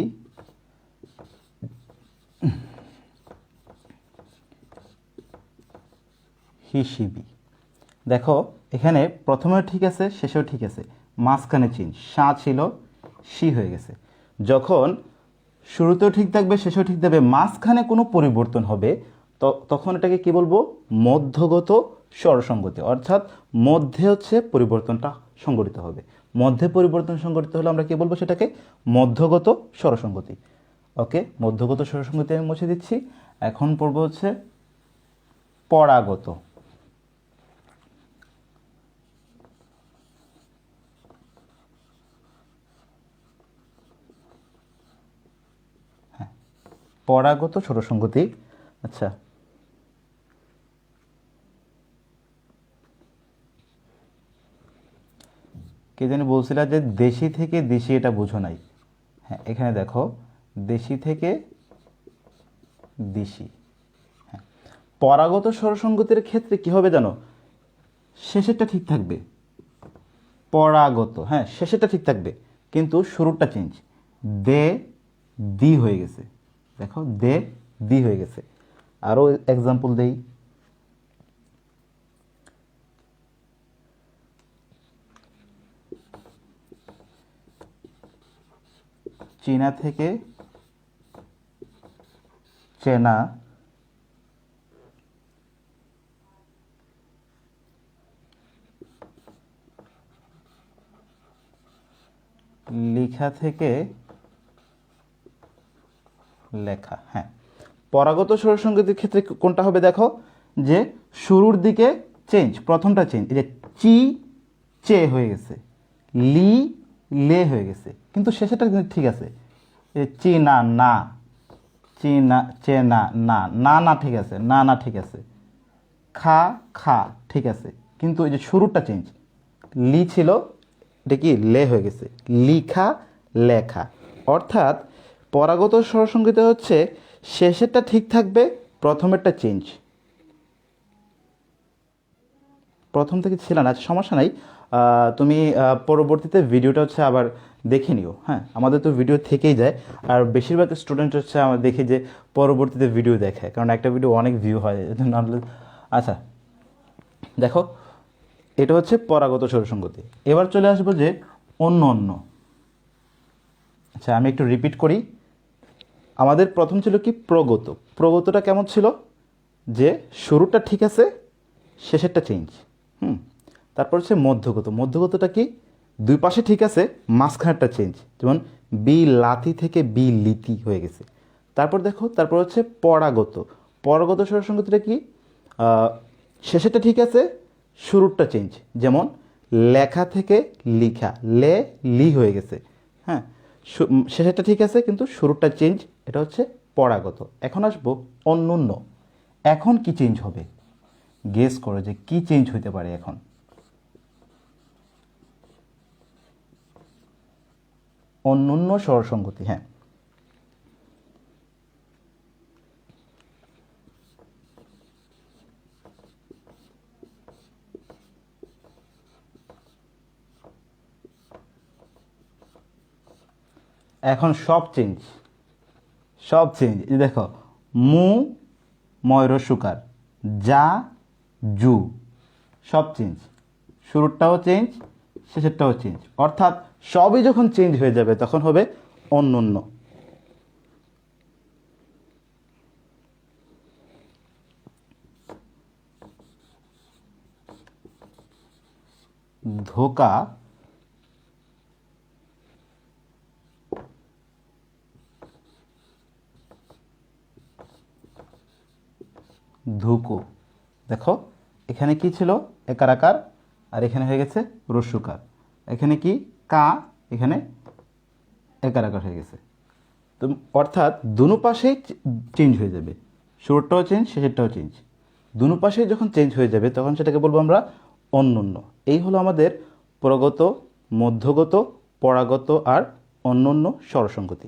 হিসিবি। দেখো এখানে প্রথমেও ঠিক আছে, শেষেও ঠিক আছে, মাঝখানে চেঞ্জ, সা ছিল সি হয়ে গেছে। যখন শুরুতেও ঠিক থাকবে, শেষেও ঠিক থাকবে, মাঝখানে কোনো পরিবর্তন হবে, তখন এটাকে কি বলবো? মধ্যগত স্বরসংগতি। অর্থাৎ মধ্যে হচ্ছে পরিবর্তনটা সংঘটিত হবে। মধ্যে পরিবর্তন সংঘটিত হলে আমরা কি বলবো? সেটাকে মধ্যগত স্বরসংগতি। ওকে, মধ্যগত স্বরসংগতি আমি মুছে দিচ্ছি। এখন পড়বো হচ্ছে পরাগত। পরাগত স্বরসংগতি। আচ্ছা, কে জানি বলছিল যে দেশি থেকে দেশি, এটা বুঝো নাই। হ্যাঁ, এখানে দেখো দেশি থেকে দেশি। হ্যাঁ, পরাগত স্বরসংগতির ক্ষেত্রে কি হবে জানো? শেষেরটা ঠিক থাকবে, পরাগত, হ্যাঁ শেষেরটা ঠিক থাকবে, কিন্তু শুরুটা চেঞ্জ, দে দি হয়ে গেছে। দেখো দে দি হয়ে গেছে। আরও এক্সাম্পল দেই। চীনা থেকে চেনা, লিখা থেকে লেখা। হ্যাঁ, পরাগত স্বরসংগতির ক্ষেত্রে কোনটা হবে? দেখো যে শুরুর দিকে চেঞ্জ, প্রথমটা চেঞ্জ, এই যে চি চে হয়ে গেছে, লি লে হয়ে গেছে, কিন্তু শেষেরটা কিন্তু ঠিক আছে। চীনা না, চীনা চেনা না, না না ঠিক আছে, না না ঠিক আছে, খা খা ঠিক আছে, কিন্তু এই যে শুরুটা চেঞ্জ, লি ছিল, এটা কি লে হয়ে গেছে, লিখা লেখা। অর্থাৎ পরাগত স্বরসংগীত হচ্ছে শেষেরটা ঠিক থাকবে, প্রথমেরটা চেঞ্জ। প্রথম থেকে ছিল না, সমস্যা নাই, তুমি পরবর্তীতে ভিডিওটা হচ্ছে আবার দেখে নিও। হ্যাঁ, আমাদের তো ভিডিও থেকেই যায়, আর বেশিরভাগ স্টুডেন্ট হচ্ছে আমরা দেখি যে পরবর্তীতে ভিডিও দেখে, কারণ একটা ভিডিও অনেক ভিউ হয়। আচ্ছা দেখো, এটা হচ্ছে পরাগত স্বরসংগতি। এবার চলে আসবো যে অন্য অন্য। আচ্ছা, আমি একটু রিপিট করি। আমাদের প্রথম ছিল কি? প্রগত। প্রগতটা কেমন ছিল? যে শুরুটা ঠিক আছে, শেষেরটা চেঞ্জ। তারপর হচ্ছে মধ্যগত। মধ্যগতটা কি? দুই পাশে ঠিক আছে, মাঝখানেরটা চেঞ্জ, যেমন বি লাতি থেকে বি লিতি হয়ে গেছে। তারপর দেখো, তারপর হচ্ছে পরাগত। পরাগত স্বরসংগতিটা কি? শেষেরটা ঠিক আছে, শুরুরটা চেঞ্জ, যেমন লেখা থেকে লিখা, লে লি হয়ে গেছে। হ্যাঁ, শেষেরটা ঠিক আছে কিন্তু শুরুরটা চেঞ্জ, এটা হচ্ছে পরাগত। এখন আসবো অন্যান্য। এখন কি চেঞ্জ হবে? গেস করো যে কি চেঞ্জ হইতে পারে এখন। অন্যান্য স্বরসংগতি। হ্যাঁ, এখন সব চেঞ্জ, সব চেঞ্জ। এই দেখো, মু ময়ূর সুকার, যা জু, সব চেঞ্জ, শুরুরটাও চেঞ্জ, শেষেরটাও চেঞ্জ। অর্থাৎ সবই যখন চেঞ্জ হয়ে যাবে তখন হবে অন্যান্য। ধোকা, ধুকু। দেখো এখানে কি ছিল, একারাকার, আর এখানে হয়ে গেছে রস্যুকার। এখানে কি কা, এখানে একারাকার হয়ে গেছে। তো অর্থাৎ দুনো পাশেই চেঞ্জ হয়ে যাবে, শুরুটাও চেঞ্জ, শেষেরটাও চেঞ্জ। দুনো পাশেই যখন চেঞ্জ হয়ে যাবে তখন সেটাকে বলবো আমরা অন্যন্য। এই হলো আমাদের প্রগত, মধ্যগত, পরাগত আর অন্যন্য স্বরসংগতি।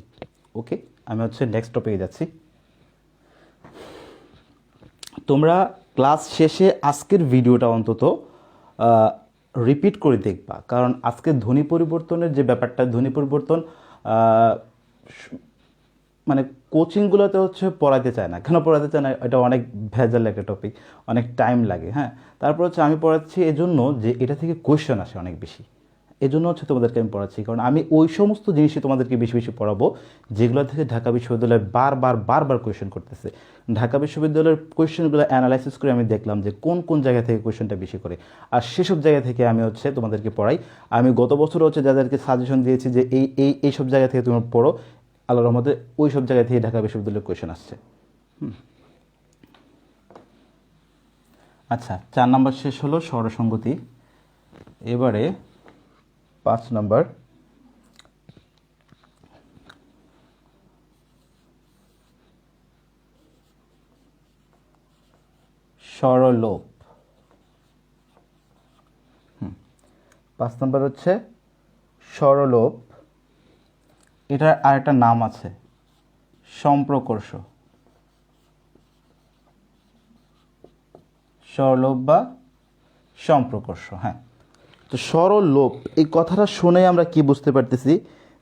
ওকে, আমি নেক্সট টপিকে যাচ্ছি। তোমরা ক্লাস শেষে আজকের ভিডিওটা অন্তত রিপিট করে দেখবা, কারণ আজকে ধ্বনি পরিবর্তনের যে ব্যাপারটা, ধ্বনি পরিবর্তন মানে কোচিংগুলোতে পড়াতে চায় না। কেন পড়াতে চায় না? এটা অনেক ভেজাল একটা টপিক, অনেক টাইম লাগে। হ্যাঁ, তারপর আমি পড়াচ্ছি এজন্য যে এটা থেকে কোয়েশ্চেন আসে অনেক বেশি, এজন্য তোমাদেরকে আমি পড়াচ্ছি। কারণ আমি ওই সমস্ত জিনিসই তোমাদেরকে বেশি বেশি পড়াবো যেগুলো থেকে ঢাকা বিশ্ববিদ্যালয় বারবার কোয়েশ্চেন করতেছে। ঢাকা বিশ্ববিদ্যালয়ের কোয়েশ্চেনগুলো অ্যানালাইসিস করে আমি দেখলাম যে কোন কোন জায়গা থেকে কোয়েশ্চেনটা বেশি করে, আর সেসব জায়গা থেকে আমি তোমাদেরকে পড়াই। আমি গত বছর যাদেরকে সাজেশন দিয়েছি যে এই সব জায়গা থেকে তুমি পড়ো, আল্লাহর রহমতে ওই সব জায়গা থেকে ঢাকা বিশ্ববিদ্যালয়ের কোয়েশ্চেন আসছে। আচ্ছা, 4 নম্বর শেষ হলো স্বরসংগতি। এবারে 5 নম্বর, স্বরলোপ। 5 নম্বর স্বরলোপ। এটার আরেকটা নাম আছে, সম্প্রকর্ষ। স্বরলোপ বা সম্প্রকর্ষ। হ্যাঁ, তো স্বরলোপ এই কথাটা শুনে আমরা কি বুঝতে পারতেছি,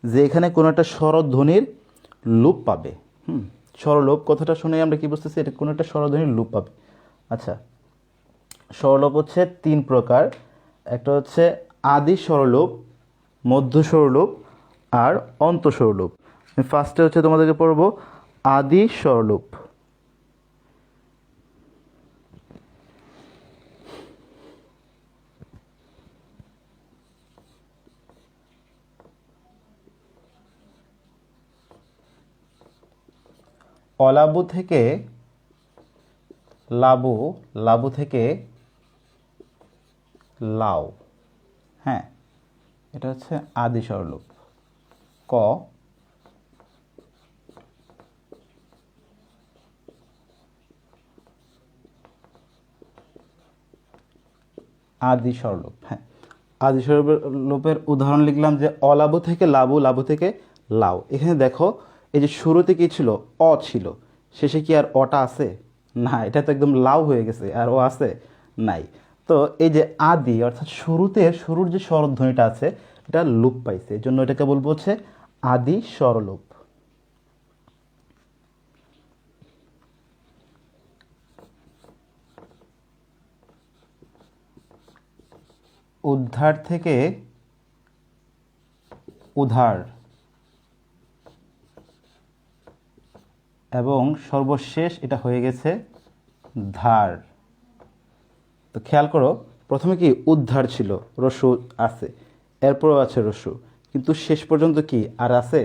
যে এখানে কোনো একটা স্বরধ্বনির লোপ পাবে। স্বরলোপ কথাটা শুনে আমরা কি বুঝতেছি, এটা কোনো একটা স্বরধ্বনির লোপ পাবে। আচ্ছা, স্বরলোপ 3 প্রকার। একটা আদি স্বরলোপ, মধ্য স্বরলোপ আর অন্ত স্বরলোপ। ফার্স্টে তোমাদেরকে পড়বো আদি স্বরলোপ। অলাবু থেকে লাবু, লাবু থেকে লাউ। হ্যাঁ, এটা আদি স্বরলোপ। ক, আদি স্বরলোপ। হ্যাঁ, আদি স্বরলোপের উদাহরণ লিখলাম যে অলাবু থেকে লাবু, লাবু থেকে লাউ। এখানে দেখো এই যে শুরুতে কি ছিল, অ ছিল, শেষে কি আর অটা আছে? না, এটা তো একদম লাউ হয়ে গেছে, আর ও আছে নাই। তো এই যে আদি অর্থাৎ শুরুর যে স্বরধ্বনিটা আছে এটা লোপ পাইছে, এই জন্য এটাকে বলবো আদি স্বরলোপ। উদ্ধার থেকে উধার এবং সর্বশেষ এটা হয়ে গেছে ধার। তো খেয়াল করো, প্রথমে কি উদ্ধার ছিল, রস্যু আছে, এরপরও আছে রস্যু, কিন্তু শেষ পর্যন্ত কি আর আছে?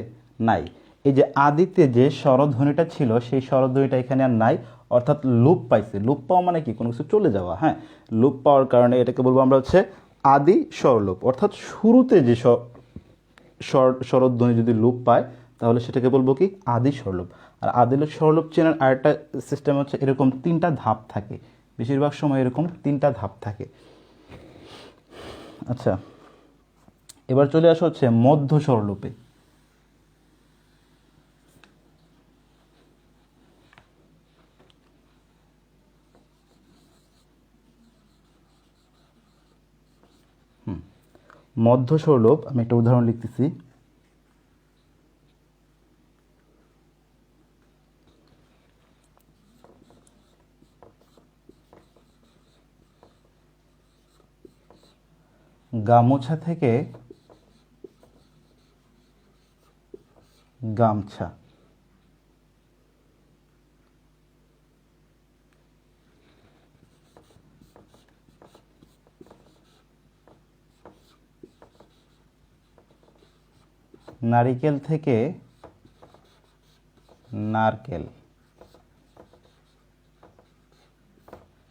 নাই। এই যে আদিতে যে স্বরধ্বনিটা ছিল সেই স্বরধ্বনিটা এখানে আর নাই, অর্থাৎ লুপ পাইছে। লুপ পাওয়া মানে কি, কোনো কিছু চলে যাওয়া। হ্যাঁ, লুপ পাওয়ার কারণে এটাকে বলবো আমরা আদি স্বরলোপ। অর্থাৎ শুরুতে যে স্বরধ্বনি যদি লুপ পায় তাহলে সেটাকে বলবো কি আদি স্বরলোপ। আর আদি স্বরলোপ চেনার আরেকটা সিস্টেম এরকম 3টা ধাপ থাকে, বেশিরভাগ সময় এরকম 3টা ধাপ থাকে। আচ্ছা, এবার চলে আসা মধ্য স্বরলোপে। মধ্য স্বরলোপ আমি একটা উদাহরণ লিখতেছি। গামোছা থেকে গামছা। নারিকেল থেকে নারকেল।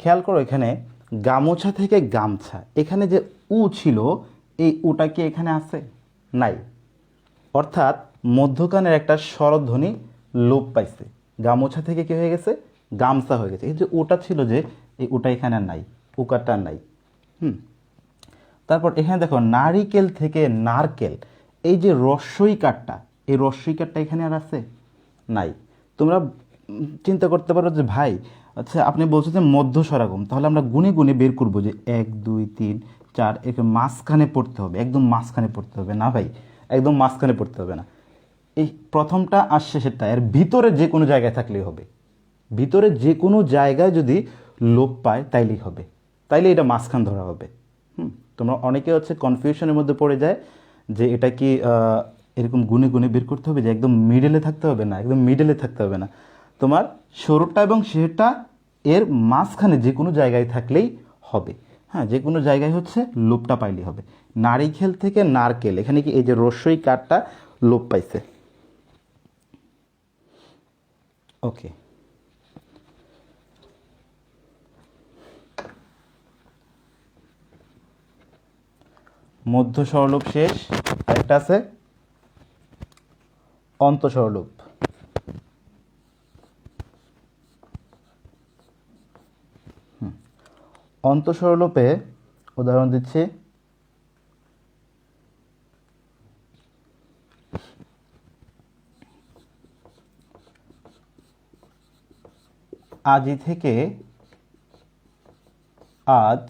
খেয়াল করো এখানে গামোছা থেকে গামছা, এখানে যে উ ছিল এই উটা কি এখানে আছে? নাই। অর্থাৎ মধ্যখানের একটা স্বরধ্বনি লোপ পাইছে, গামোছা থেকে কি হয়ে গেছে? গামছা হয়ে গেছে। এই যে ওটা ছিল যে এই ওটা এখানে আর নাই, উকারটা আর নাই। তারপর এখানে দেখো নারিকেল থেকে নারকেল, এই যে রস্বইকারটা, এই রস্বইকারটা এখানে আর আছে? নাই। তোমরা চিন্তা করতে পারো যে ভাই আচ্ছা আপনি বলছো যে মধ্য স্বরাগম, তাহলে আমরা গুনে গুনে বের করবো যে 1 2 3 4, একে মাঝখানে পড়তে হবে, একদম মাঝখানে পড়তে হবে না ভাই, একদম মাঝখানে পড়তে হবে না। এই প্রথমটা আর শেষেরটা এর ভিতরে যে কোনো জায়গায় থাকলেই হবে, ভিতরে যে কোনো জায়গায় যদি লোপ পায় তাইলেই হবে, তাইলে এটা মাঝখান ধরা হবে। তোমরা অনেকে হচ্ছে কনফিউশনের মধ্যে পড়ে যায় যে এটা কি এরকম গুনে গুনে বের করতে হবে যে একদম মিডলে থাকতে হবে, না একদম মিডলে থাকতে হবে না, তোমার শুরুটা এবং শেষটা এর মাঝখানে যে কোনো জায়গায় থাকলেই হবে। হ্যাঁ, যে কোনো জায়গায় হচ্ছে লোপটা পাইলেই হবে। নারিকেল থেকে নারকেল, এখানে কি এই যে রস্বই কারটা লোপ পাইছে। ওকে, মধ্য স্বরলোপ শেষ, আরেকটা আছে অন্ত স্বরলোপ। অন্ত স্বরলোপে উদাহরণ দিচ্ছি আজি থেকে আজ,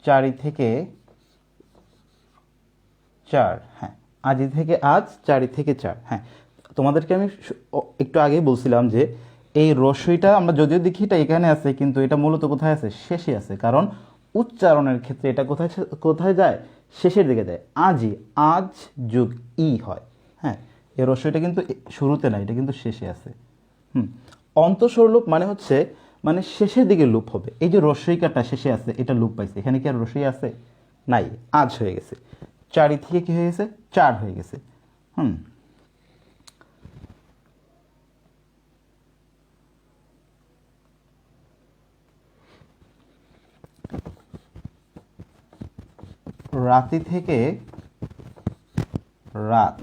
চারি থেকে চার। হ্যাঁ, আজি থেকে আজ, চারি থেকে চার। হ্যাঁ, তোমাদেরকে আমি একটু আগেই বলছিলাম যে এই রস্বইটা আমরা যদিও দেখি এটা এখানে আছে, কিন্তু এটা মূলত কোথায় আছে? শেষে আছে, কারণ উচ্চারণের ক্ষেত্রে এটা কোথায় কোথায় যায়? শেষের দিকে যায়। আজি, আজ যোগ ই হয়। হ্যাঁ, এই রস্বইটা কিন্তু শুরুতে নাই, এটা কিন্তু শেষে আছে। অন্তঃস্বরলোপ মানে হচ্ছে মানে শেষের দিকে লুপ হবে। এই যে রস্বইকারটা শেষে আছে, এটা লুপ পাইছে, এখানে কি আর রস্বই আছে? নাই, আজ হয়ে গেছে। চারি থেকে কি হয়ে গেছে? চার হয়ে গেছে। রাতি থেকে রাত,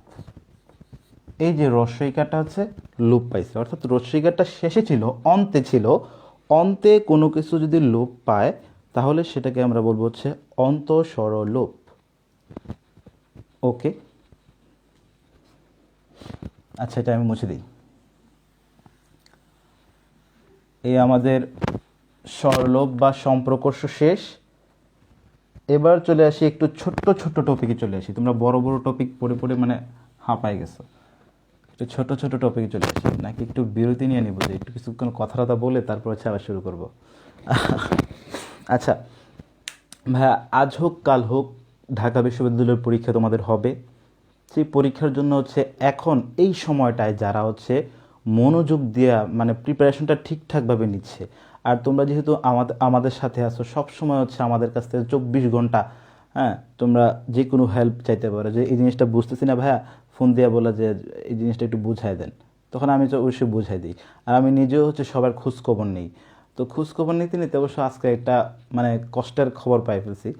এই যে রস্বইকারটা হচ্ছে লোপ পাইছে, অর্থাৎ রস্বইকারটা শেষে ছিল, অন্তে ছিল। অন্তে কোনো কিছু যদি লোপ পায় তাহলে সেটাকে আমরা বলবো হচ্ছে অন্তঃস্বরলোপ। ওকে, আচ্ছা এটা আমি মুছে দিই। এই আমাদের স্বরলোপ বা সম্প্রকর্ষ শেষ। এবার চলে আসি একটু ছোট্ট ছোট্ট টপিকে চলে আসি। তোমরা বড় বড় টপিক পড়ে পড়ে মানে হাঁপাই গেছো, একটু ছোট ছোট টপিকে চলে আসি, নাকি একটু বিরতি নিয়ে নিব যে একটু কিছুক্ষণ কথাটা বলে তারপর হচ্ছে আবার শুরু করব। আচ্ছা ভাইয়া, আজ হোক কাল হোক ঢাকা বিশ্ববিদ্যালয়ের পরীক্ষা তোমাদের হবে। সেই পরীক্ষার জন্য হচ্ছে এখন এই সময়টায় যারা হচ্ছে মনোযোগ দেওয়া মানে প্রিপারেশনটা ঠিকঠাকভাবে নিচ্ছে, আর তোমরা যেহেতু আমাদের সাথে আছো সব সময় হচ্ছে আমাদের কাছ থেকে 24 ঘন্টা, হ্যাঁ তোমরা যে কোনো হেল্প চাইতে পারো যে এই জিনিসটা বুঝতেছি না ভাইয়া, ফোন দিয়ে বলা যে এই জিনিসটা একটু বুঝাই দেন, তখন আমি তো অবশ্যই বুঝাই দিই। আর আমি নিজেও হচ্ছে সবার খোঁজখবর নেই। তো খোঁজখবর নিতে নিতে অবশ্য আজকে একটা মানে কষ্টের খবর পাই ফেলছি।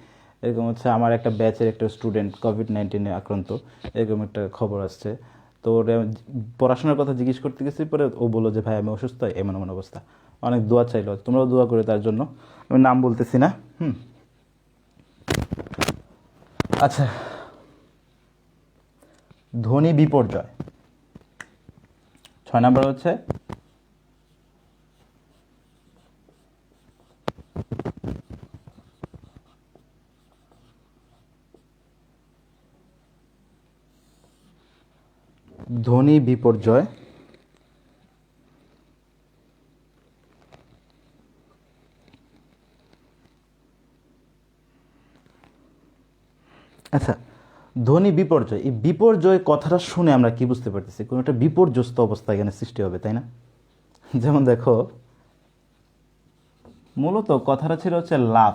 এরকম হচ্ছে আমার একটা ব্যাচের একটা স্টুডেন্ট কোভিড-19 আক্রান্ত, এরকম একটা খবর আসছে। তো ওরা পড়াশোনার কথা জিজ্ঞেস করতে গেছি, পরে ও বললো যে ভাই আমি অসুস্থ, এমন এমন অবস্থা। অনেক দোয়া চাইলো, তোমরাও দোয়া করে তার জন্য, আমি নাম বলতেছি না। আচ্ছা, ধ্বনি বিপর্যয় 6 নম্বর হচ্ছে ধ্বনি বিপর্যয়। আচ্ছা, ধ্বনি বিপর্যয়, এই বিপর্যয় কথাটা শুনে আমরা কি বুঝতে পারতেছি? কোনো একটা বিপর্যস্ত অবস্থা এখানে সৃষ্টি হবে, তাই না? যেমন দেখো, মূলত কথাটা ছিল হচ্ছে লাভ,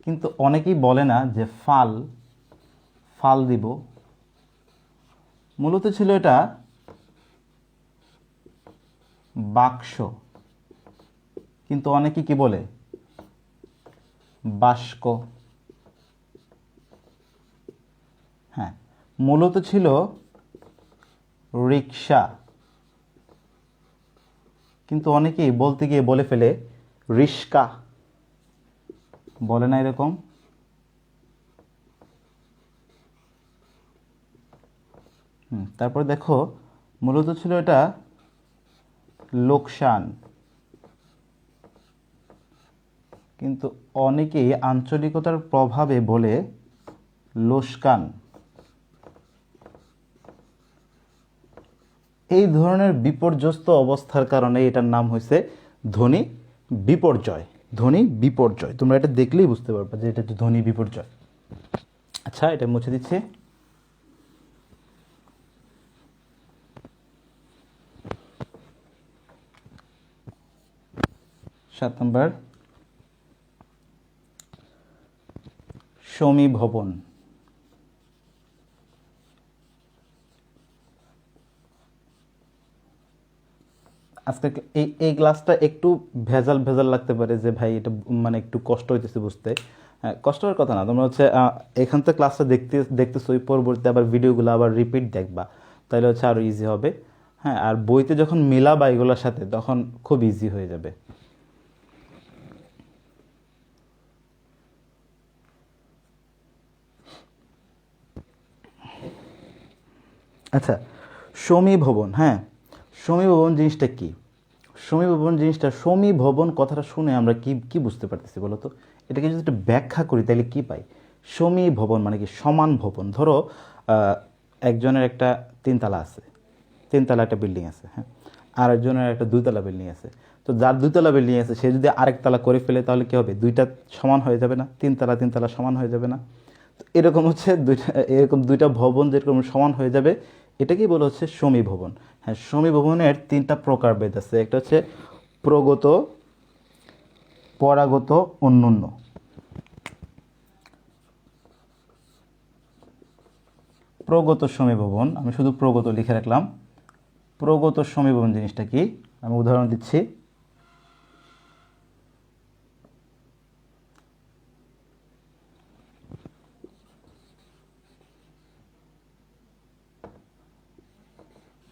কিন্তু অনেকেই বলে না যে ফাল, ফাল দিব। মূলত ছিল এটা বাক্স, কিন্তু অনেকে কি বলে বাস্ক। হ্যাঁ, মূলত ছিল রিক্সা, কিন্তু অনেকেই বলতে গিয়ে বলে ফেলে রিস্কা, বলে না এরকম। তারপরে দেখো মূলত ছিল এটা লোকসান, কিন্তু অনেকেই আঞ্চলিকতার প্রভাবে বলে লোসকান। এই ধরনের বিপর্যস্ত অবস্থার কারণে এটার নাম হয়েছে ধ্বনি বিপর্যয়। ধ্বনি বিপর্যয়, তোমরা এটা দেখলেই বুঝতে পারবে যে এটা হচ্ছে ধ্বনি বিপর্যয়। আচ্ছা, এটা মুছে দিচ্ছি। সাত নম্বর, সমীভবন। আজকে এই ক্লাসটা একটু ভেজাল ভেজাল লাগতে পারে যে ভাই এটা মানে একটু কষ্ট হইতেছে বুঝতে। হ্যাঁ, কষ্ট হওয়ার কথা না, তোমরা হচ্ছে এখান থেকে ক্লাসটা দেখতেছো, পরবর্তীতে আবার ভিডিওগুলো আবার রিপিট দেখবা, তাহলে হচ্ছে আরও ইজি হবে। হ্যাঁ, আর বইতে যখন মেলাবা এগুলোর সাথে তখন খুব ইজি হয়ে যাবে। আচ্ছা, সমীভবন। হ্যাঁ, সমীভবন জিনিসটা কি? সমীভবন জিনিসটা, সমীভবন কথাটা শুনে আমরা কি কি বুঝতে পারতেছি বলো তো? এটাকে যদি একটু ব্যাখ্যা করি তাহলে কি পাই? সমীভবন মানে কি? সমান ভবন। ধরো একজনের একটা তিনতলা আছে, তিনতলা একটা বিল্ডিং আছে, হ্যাঁ, আর একজনের একটা দুইতলা বিল্ডিং আছে। তো যার দুইতলা বিল্ডিং আছে সে যদি আরেকতলা করে ফেলে তাহলে কী হবে? দুইটা সমান হয়ে যাবে না? তিনতলা তিনতলা সমান হয়ে যাবে না? তো এরকম হচ্ছে দুইটা, এরকম দুইটা ভবন যেরকম সমান হয়ে যাবে এটাকেই বলা হচ্ছে সমীভবন। হ্যাঁ, সমীভবনের তিনটা প্রকারভেদ আছে। একটা হচ্ছে প্রগত, পরাগত, অন্যান্য। প্রগত সমীভবন, আমি শুধু প্রগত লিখে রাখলাম। প্রগত সমীভবন জিনিসটা কি? আমি উদাহরণ দিচ্ছি।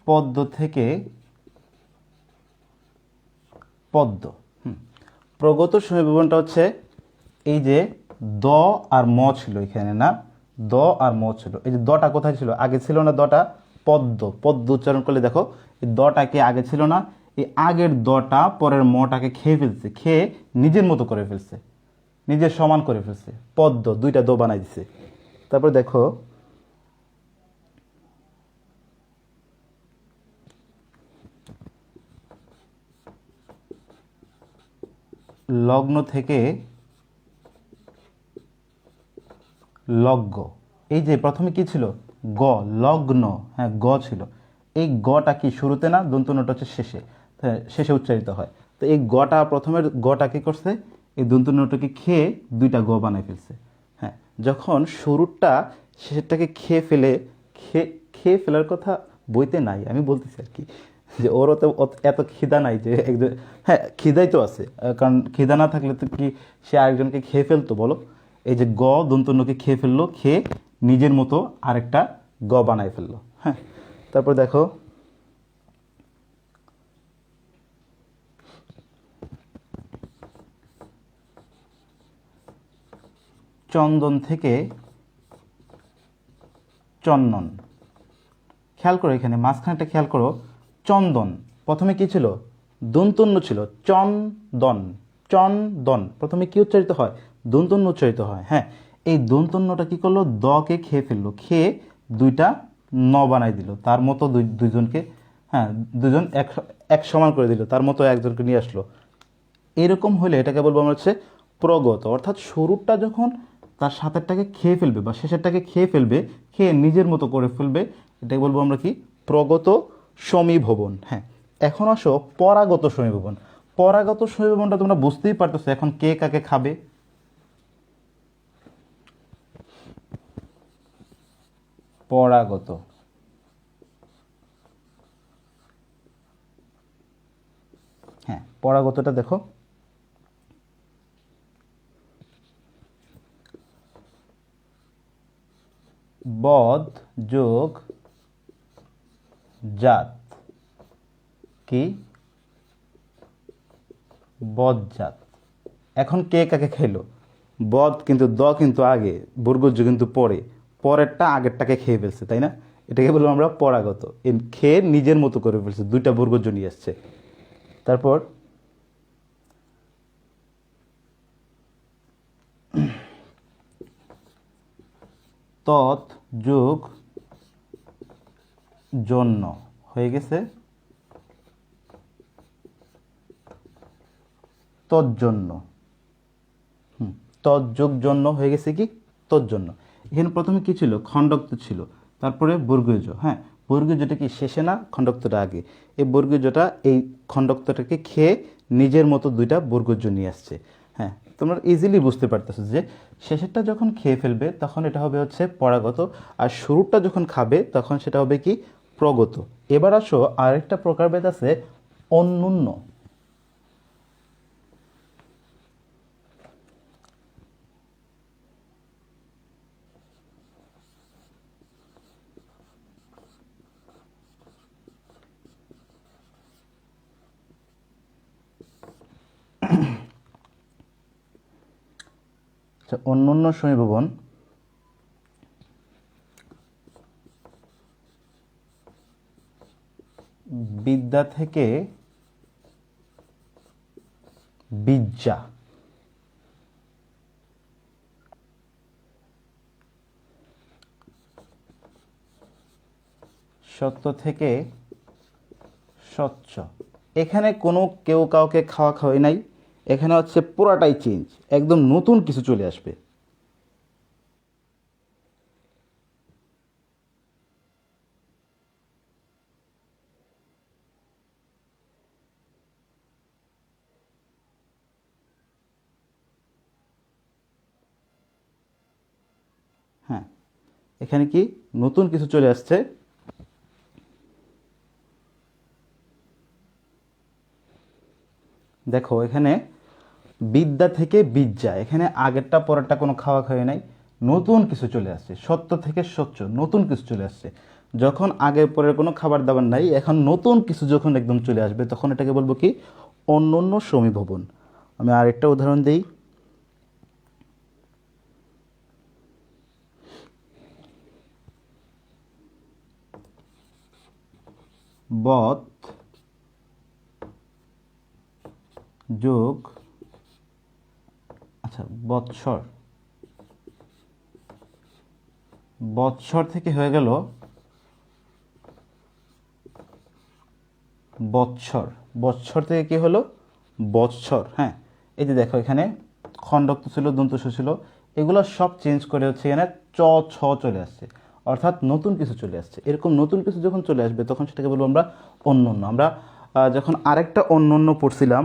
পদ্ম থেকে পদ্ম। প্রগত সমীভবনটা হচ্ছে এই যে দ আর ম ছিল এখানে, না? দ আর ম ছিল, এই যে দটা কোথায় ছিল? আগে ছিল না দটা? পদ্ম, পদ্ম উচ্চারণ করলে দেখো এই দটাকে আগে ছিল না, এই আগের দটা পরের মটাকে খেয়ে ফেলছে, খেয়ে নিজের মতো করে ফেলছে, নিজের সমান করে ফেলছে, পদ্ম দুইটা দ বানাই দিছে। তারপর দেখো লগ্ন থেকে লগ্ন। এই যে প্রথমে কি ছিল? গ, লগ্ন। হ্যাঁ, গ ছিল। এই গটা কি শুরুতে না? দন্তন্যটা হচ্ছে শেষে, হ্যাঁ, শেষে উচ্চারিত হয়। তো এই গটা, প্রথমের গটা কি করছে? এই দন্তন্যটাকে খেয়ে দুইটা গ বানায় ফেলছে। হ্যাঁ, যখন শুরুরটা শেষেরটাকে খেয়ে ফেলে, খেয়ে খেয়ে ফেলার কথা বইতে নাই, আমি বলতেছি আর কি, যে ওর এত খিদা নাই যে একজন, হ্যাঁ খিদাই তো আছে, কারণ খিদা না থাকলে তো কি সে আরেকজনকে খেয়ে ফেলতো বলো? এই যে গ দন্তন্যকে খেয়ে ফেললো, খেয়ে নিজের মতো আরেকটা গ বানায় ফেললো। হ্যাঁ, তারপর দেখো চন্দন থেকে চন্দন। খেয়াল করো এখানে মাঝখানেটা খেয়াল করো, চন্দন প্রথমে কি ছিল? দন্তন্য ছিল, চন্দন, চন্দন প্রথমে কি উচ্চারিত হয়? দন্তন্য উচ্চারিত হয়। হ্যাঁ, এই দন্তন্যটা কি করলো? দকে খেয়ে ফেললো, খেয়ে দুইটা ন বানাই দিল, তার মতো দুইজনকে, হ্যাঁ দুজন এক এক সমান করে দিল, তার মতো একজনকে নিয়ে আসলো। এরকম হলে এটাকে বলবো আমরা হচ্ছে প্রগত, অর্থাৎ শুরুরটা যখন তার সাথেরটাকে খেয়ে ফেলবে বা শেষেরটাকে খেয়ে ফেলবে, খেয়ে নিজের মতো করে ফেলবে, এটাকে বলবো আমরা কি? প্রগত সমীভবন। হ্যাঁ, এখন আসো পরাগত সমীভবন। পরাগত সমীভবনটা তোমরা বুঝতেই পারতেছো এখন কে কাকে খাবে। পরাগত, হ্যাঁ, পরাগতটা দেখো, বদ যোগ জাত কি? বদজাত। এখন কে কাকে খেলো? বদ কিন্তু দ কিন্তু আগে, বর্গজ কিন্তু পরে, পরেরটা আগেরটাকে খেয়ে ফেলছে, তাই না? এটাকে বলবো আমরা পরাগত। খেয়ে নিজের মতো করে ফেলছে, দুইটা বর্গজ নিয়ে আসছে। তারপর তৎ যোগ জন্য হয়ে গেছে তজ্জন্য। তজ্যোগ জন্য হয়ে গেছে কি? তজ্জন্য। এখানে প্রথমে কি ছিল? খণ্ডক্ত ছিল, তারপরে বর্গীয়জ। হ্যাঁ, বর্গীয়জটা কি শেষে না, খণ্ডক্তটা আগে। এই বর্গীয়জটা এই খণ্ডক্তটাকে খেয়ে নিজের মতো দুইটা বর্গজ নিয়ে আসছে। হ্যাঁ, তোমরা ইজিলি বুঝতে পারতেছো যে শেষেরটা যখন খেয়ে ফেলবে তখন এটা হবে হচ্ছে পরাগত, আর শুরুটা যখন খাবে তখন সেটা হবে কি? প্রগত। এবার আসো আরেকটা প্রকারভেদ আছে, অন্যুন্য। অন্যন্য সমীভবন বিদ্যা থেকে বিদ্যা, সত্য থেকে স্বচ্ছ। এখানে কোনো কেউ কাউকে খাওয়া খাওয়াই নাই, এখানে হচ্ছে পুরাটাই চেঞ্জ, একদম নতুন কিছু চলে আসবে। হ্যাঁ, এখানে কি নতুন কিছু চলে আসছে। দেখো এখানে বিদ্যা থেকে বিদ্যা, এখানে আগেরটা পরেরটা কোনো খাওয়া খাওয়াই নাই, নতুন কিছু চলে আসছে। সত্য থেকে স্বচ্ছ, নতুন কিছু চলে আসছে। যখন আগের পরের কোনো খাবার দাবার নাই, এখন নতুন কিছু যখন একদম চলে আসবে তখন এটাকে বলবো কি? অন্যন্য সমীভবন। আমি আরেকটা উদাহরণ দিই। বৎ যোগ, আচ্ছা বৎসর, বৎসর থেকে হয়ে গেল বৎসর, বৎসর থেকে কি হলো? বৎসর। হ্যাঁ, এই যে দেখো এখানে খণ্ডক্ত ছিল, দন্তস্ব ছিল, এগুলো সব চেঞ্জ করে হচ্ছে এখানে চ ছ চলে আসছে, অর্থাৎ নতুন কিছু চলে আসছে। এরকম নতুন কিছু যখন চলে আসবে তখন সেটাকে বলবো আমরা অন্যন্য। আমরা যখন আরেকটা অন্যন্য পড়ছিলাম,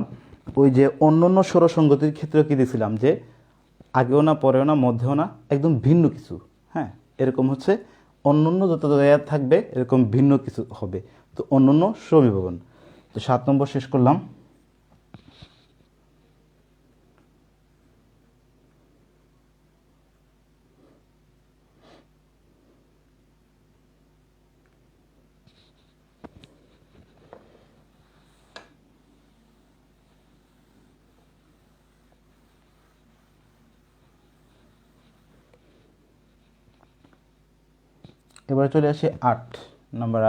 ওই যে অন্যন্য স্বরসঙ্গতির ক্ষেত্রে কি দিয়েছিলাম যে আগেও না পরেও না মধ্যেও না, একদম ভিন্ন কিছু। হ্যাঁ, এরকম হচ্ছে অন্যন্য যত জায়গায় থাকবে এরকম ভিন্ন কিছু হবে, তো অন্যন্য সমীভবন। তো 7 নম্বর শেষ করলাম। এবারে চলে আসি 8 নাম্বার।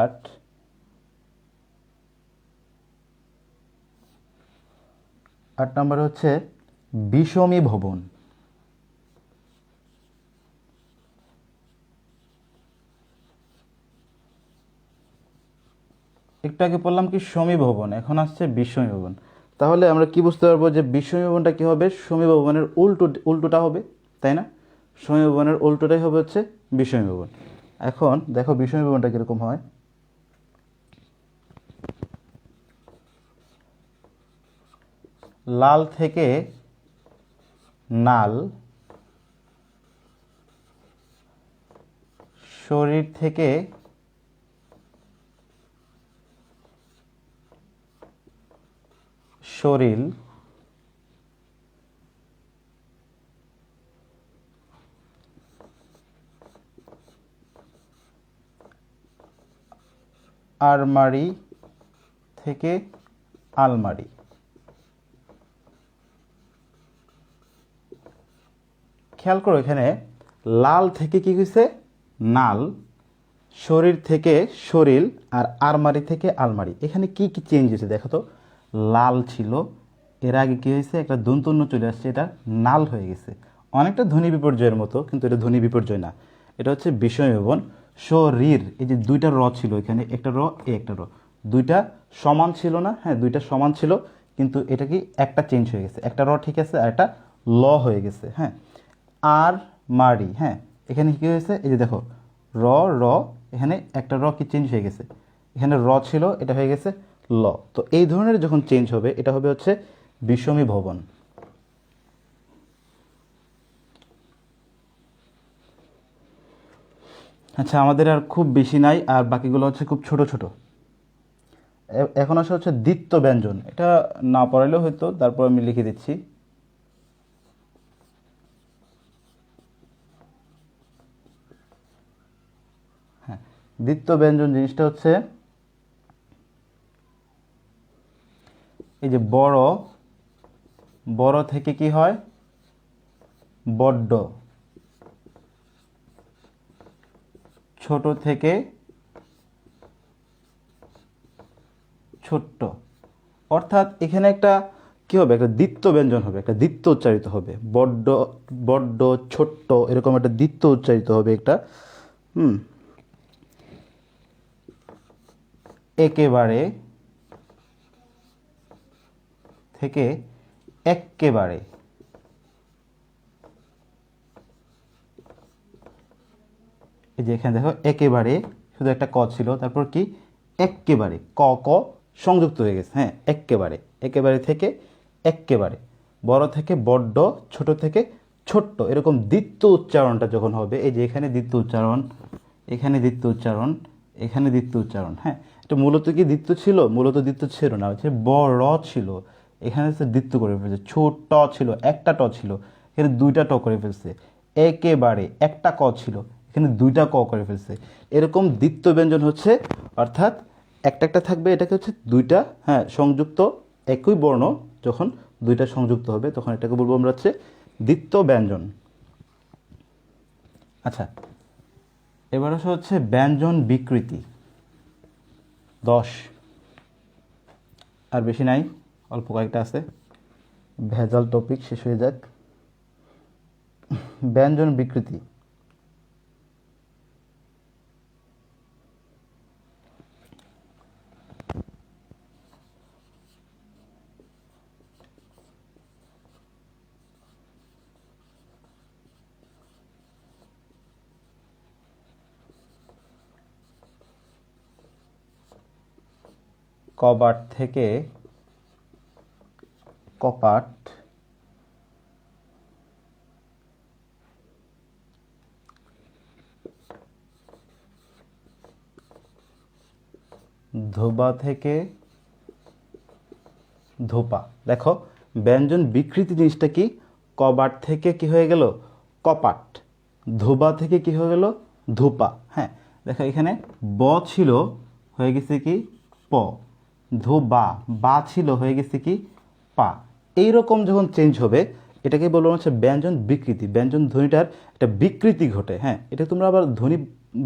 8 নাম্বার হচ্ছে বিষমী ভবন। একটু আগে বললাম কি সমীভবন, এখন আসছে বিষমী ভবন। তাহলে আমরা কি বুঝতে পারবো যে বিষমী ভবনটা কি হবে? সমীভবনের উল্টোটা হবে, তাই না? সমীভবনের উল্টোটাই হবে হচ্ছে বিষমী ভবন। এখন দেখো বিষমী ভবনটা কিরকম হয়। লাল থেকে নাল, শরীর থেকে শরীর, আলমারি থেকে আলমারি। খেয়াল করো এখানে লাল থেকে কি হয়েছে নাল, শরীর থেকে শরীর, আর আলমারি থেকে আলমারি। এখানে কি কি চেঞ্জ হয়েছে দেখো তো। লাল ছিল, এর আগে কি হয়েছে একটা দন্তন্য চলে আসছে, এটা নাল হয়ে গেছে। অনেকটা ধ্বনি বিপর্যয়ের মতো, কিন্তু এটা ধ্বনি বিপর্যয় না, এটা হচ্ছে বিষয় ভবন। শরীর, এই যে দুইটা র ছিল এখানে, একটা র একটা র, দুইটা সমান ছিল না, হ্যাঁ দুইটা সমান ছিল, কিন্তু এটা কি একটা চেঞ্জ হয়ে গেছে, একটা র ঠিক আছে আর একটা ল হয়ে গেছে। হ্যাঁ, আর মারি, হ্যাঁ এখানে কী হয়েছে এই যে দেখো র র, এখানে একটা র কি চেঞ্জ হয়ে গেছে, এখানে র ছিল এটা হয়ে গেছে ল। তো এই ধরনের যখন চেঞ্জ হবে এটা হবে হচ্ছে বিষমী ভবন। আচ্ছা, আমাদের আর খুব বেশি নাই, আর বাকিগুলো হচ্ছে খুব ছোট ছোট। এখন আসা হচ্ছে দ্বিত্ব ব্যঞ্জন, এটা না পড়াইলেও হয়তো, তারপর আমি লিখে দিচ্ছি। হ্যাঁ, দ্বিত্ব ব্যঞ্জন জিনিসটা হচ্ছে এই যে বড়, বড় থেকে কি হয় বড্ড, ছোট থেকে ছোট্ট। অর্থাৎ এখানে একটা কি হবে, একটা দ্বিত্ব ব্যঞ্জন হবে, একটা দ্বিত্ব উচ্চারিত হবে, বড্ড বড্ড ছোট্ট, এরকম একটা দ্বিত্ব উচ্চারিত হবে একটা। হুম, একেবারে থেকে এক্কেবারে। এই যে এখানে দেখো একেবারে শুধু একটা ক ছিল, তারপর কি এক্কেবারে, ক ক সংযুক্ত হয়ে গেছে। হ্যাঁ, এক্কেবারে, একেবারে থেকে এক্কেবারে, বড় থেকে বড্ড, ছোট থেকে ছোট্ট, এরকম দ্বিত্ব উচ্চারণটা যখন হবে, এই যে এখানে দ্বিত্ব উচ্চারণ, এখানে দ্বিত্ব উচ্চারণ, এখানে দ্বিত্ব উচ্চারণ। হ্যাঁ, এটা মূলত কি দ্বিত্ব ছিল, মূলত দ্বিত্ব ছিল না, হচ্ছে বড় ছিল, এখানে হচ্ছে দ্বিত্ব করে ফেলছে। ছোট ছিল, একটা ট ছিল, এখানে দুইটা ট করে ফেলছে। একেবারে একটা ক ছিল, এখানে দুইটা ক করে ফেলছে। এরকম দ্বিত্ব ব্যঞ্জন হচ্ছে, অর্থাৎ একটা একটা থাকবে, এটাকে হচ্ছে দুইটা, হ্যাঁ সংযুক্ত, একই বর্ণ যখন দুইটা সংযুক্ত হবে তখন এটাকে বলবো আমরা হচ্ছে দ্বিত্ব ব্যঞ্জন। আচ্ছা, এবার আসা হচ্ছে ব্যঞ্জন বিকৃতি। 10, আর বেশি নাই, অল্প কয়েকটা আছে, ভেজাল টপিক শেষ হয়ে যাক। ব্যঞ্জন বিকৃতি, কবাট থেকে কপাট, ধোবা থেকে ধোপা। দেখো ব্যঞ্জন বিকৃতি জিনিসটা কি, কবাট থেকে কি হয়ে গেল কপাট, ধোবা থেকে কি হয়ে গেল ধোপা। হ্যাঁ দেখো এখানে ব ছিল হয়ে গেছে কি প, ধোবা বা ছিল হয়ে গেছে কি পা। এইরকম যখন চেঞ্জ হবে এটাকে বলবো হচ্ছে ব্যঞ্জন বিকৃতি, ব্যঞ্জন ধ্বনিটার একটা বিকৃতি ঘটে। হ্যাঁ, এটা তোমরা আবার ধ্বনি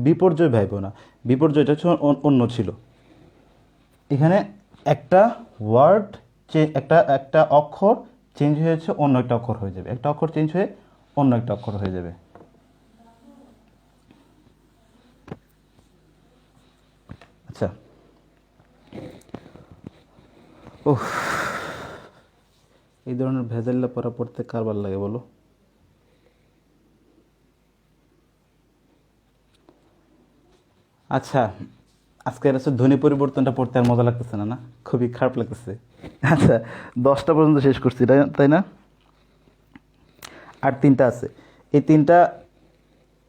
বিপর্যয় ভাইবো না, বিপর্যয়টা হচ্ছে অন্য ছিল। এখানে একটা ওয়ার্ড একটা একটা অক্ষর চেঞ্জ হয়েছে, অন্য একটা অক্ষর হয়ে যাবে, একটা অক্ষর চেঞ্জ হয়ে অন্য একটা অক্ষর হয়ে যাবে। আচ্ছা, ওহ, এই ধরনের ভেজাল্লা পড়া পড়তে কার ভালো লাগে বলো। আচ্ছা, আজকের হচ্ছে ধ্বনি পরিবর্তনটা পড়তে আর মজা লাগতেছে না, না খুবই খারাপ লাগতেছে। আচ্ছা, 10টা পর্যন্ত শেষ করছি তাই না, আর 3টা আছে। এই 3টা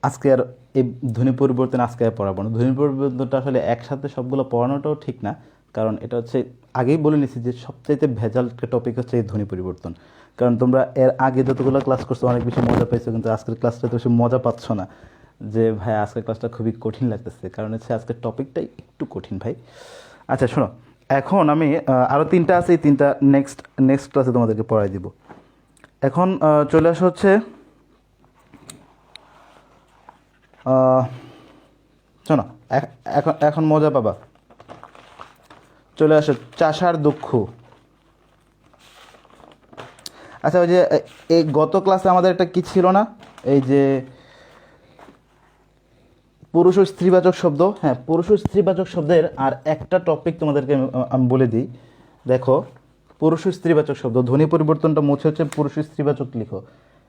আজকে আর, এই ধ্বনি পরিবর্তন আজকে আর পড়াবো না। ধ্বনি পরিবর্তনটা আসলে একসাথে সবগুলো পড়ানোটাও ঠিক না, কারণ এটা হচ্ছে আগেই বলে নিছি যে সবচাইতে ভেজাল টপিক হচ্ছে এই ধ্বনি পরিবর্তন। কারণ তোমরা এর আগে যতগুলো ক্লাস করছো অনেক বেশি মজা পাইছো, কিন্তু আজকের ক্লাসটা তো বেশি মজা পাচ্ছ না, যে ভাই আজকের ক্লাসটা খুবই কঠিন লাগতেছে, কারণ হচ্ছে আজকের টপিকটাই একটু কঠিন ভাই। আচ্ছা শোনো, এখন আমি আরও তিনটা আছে, এই তিনটা নেক্সট ক্লাসে তোমাদেরকে পড়াই দিব। এখন চলে আসা হচ্ছে শোনো, এখন এখন মজা পাবা। চলে আসো চাষার দুঃখ। আচ্ছা ওই যে এই গত ক্লাসে আমাদের একটা কি ছিল না, এই যে পুরুষ ও স্ত্রীবাচক শব্দ। হ্যাঁ, পুরুষ ও স্ত্রীবাচক শব্দের আর একটা টপিক তোমাদেরকে আমি বলে দিই। দেখো, পুরুষ ও স্ত্রীবাচক শব্দ ধ্বনি পরিবর্তনটা মুছে হচ্ছে পুরুষ ও স্ত্রীবাচক লিখো।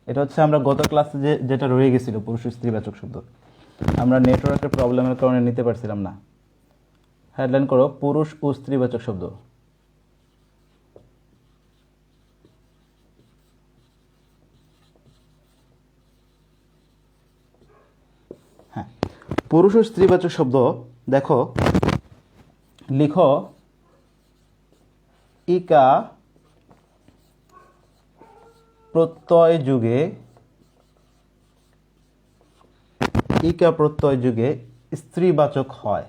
এটা হচ্ছে আমরা গত ক্লাসে যেটা রয়ে গেছিলো পুরুষ ও স্ত্রীবাচক শব্দ, আমরা নেটওয়ার্কের প্রবলেমের কারণে নিতে পারছিলাম না। হেডলাইন করো পুরুষ ও স্ত্রীবাচক শব্দ। হ্যাঁ, পুরুষ ও স্ত্রীবাচক শব্দ দেখো, লিখো ইকা প্রত্যয় যুগে, ইকা প্রত্যয় যুগে স্ত্রীবাচক হয়।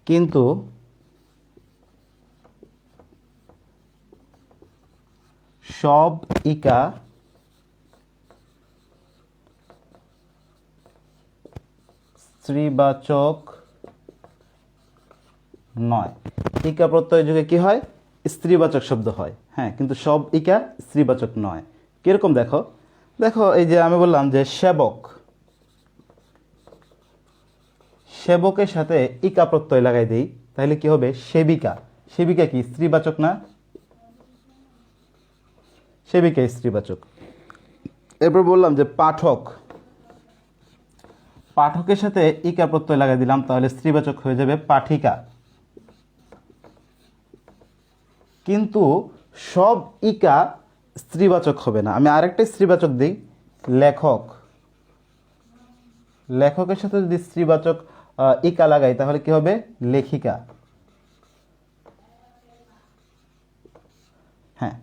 কিন্তু সব ইকা স্ত্রীবাচক নয়। ইকা প্রত্যয় যুগে কি হয়? স্ত্রীবাচক শব্দ হয়। হ্যাঁ, কিন্তু সব ইকা স্ত্রীবাচক নয়। কিরকম দেখো, দেখো এই যে আমি বললাম যে সেবক, সেবকের সাথে ইকা প্রত্যয় লাগাই দেই, তাহলে কি হবে? সেবিকা। সেবিকা কি স্ত্রীবাচক না? সেবিকা স্ত্রীবাচক। এরপর বললাম যে পাঠক, পাঠকের সাথে ইকা প্রত্যয় লাগাই দিলাম, তাহলে স্ত্রীবাচক হয়ে যাবে পাঠিকা। কিন্তু সব ইকা স্ত্রীবাচক হবে না। আমি আরেকটা স্ত্রীবাচক দিই, লেখক। লেখকের সাথে যদি স্ত্রীবাচক ইকা লাগাই তাহলে কি হবে? লেখিকা। হ্যাঁ,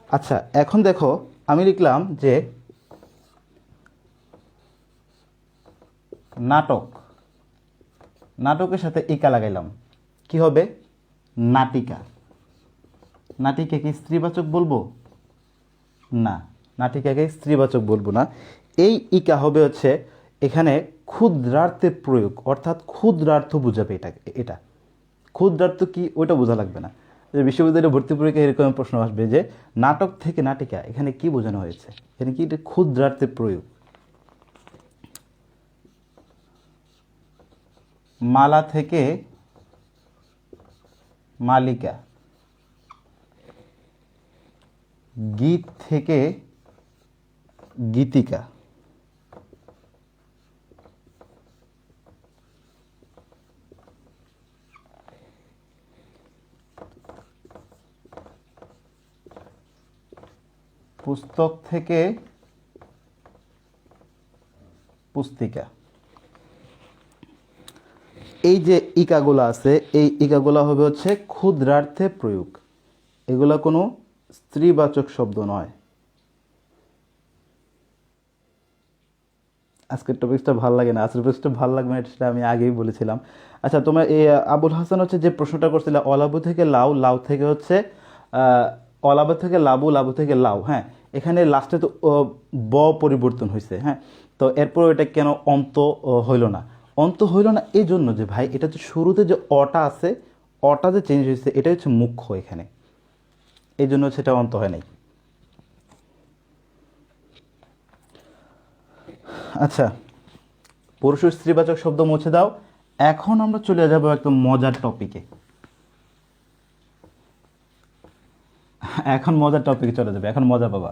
আচ্ছা এখন দেখো, আমি লিখলাম যে নাটক, নাটকের সাথে ইকা লাগাইলাম, কি হবে? নাটিকা। নাটিকা কি স্ত্রীবাচক বলবো? না, নাটিকাকে স্ত্রীবাচক বলবো না। এই ইকা হবে হচ্ছে এখানে ক্ষুদ্রার্থের প্রয়োগ, অর্থাৎ ক্ষুদ্রার্থ বুঝাবে। এটা ক্ষুদ্রার্থ কি ওইটা বোঝা লাগবে না। যে বিশ্ববিদ্যালয়ে ভর্তি পরীক্ষায় এরকম প্রশ্ন আসবে যে নাটক থেকে নাটিকা, এখানে কি বোঝানো হয়েছে? এখানে কি এটা ক্ষুদ্রার্থের প্রয়োগ। মালা থেকে মালিকা, গীত থেকে গীতিকা। পুস্তক থেকে পুস্তিকা। এই যে ইকাগুলো আছে, এই ইকাগুলো হবে হচ্ছে ক্ষুদ্রার্থে প্রয়োগ, এগুলা কোনো স্ত্রীবাচক শব্দ নয়। আজকের টপিকসটা ভালো লাগে না, আজকের টপিকসটা ভালো লাগবে না, সেটা আমি আগেই বলেছিলাম। আচ্ছা, তোমার এই আবুল হাসান হচ্ছে যে প্রশ্নটা করছিলে, অলাবু থেকে লাউ, লাউ থেকে হচ্ছে অলাবু থেকে লাবু, লাবু থেকে লাউ। হ্যাঁ, এখানে লাস্টে তো ব পরিবর্তন হয়েছে। হ্যাঁ, তো এরপর এটা কেন অন্ত হইল না? অন্ত হইল না এই জন্য যে ভাই, এটা যে শুরুতে যে অটা আছে, অটা যে চেঞ্জ হয়েছে, এটা হচ্ছে মুখ্য এখানে, এই জন্য সেটা অন্ত হয় নাই। আচ্ছা, পুরুষ ও স্ত্রীবাচক শব্দ মুছে দাও। এখন আমরা চলে যাব একদম মজার টপিকে। এখন মজার টপিকে চলে যাবে, এখন মজা পাবা।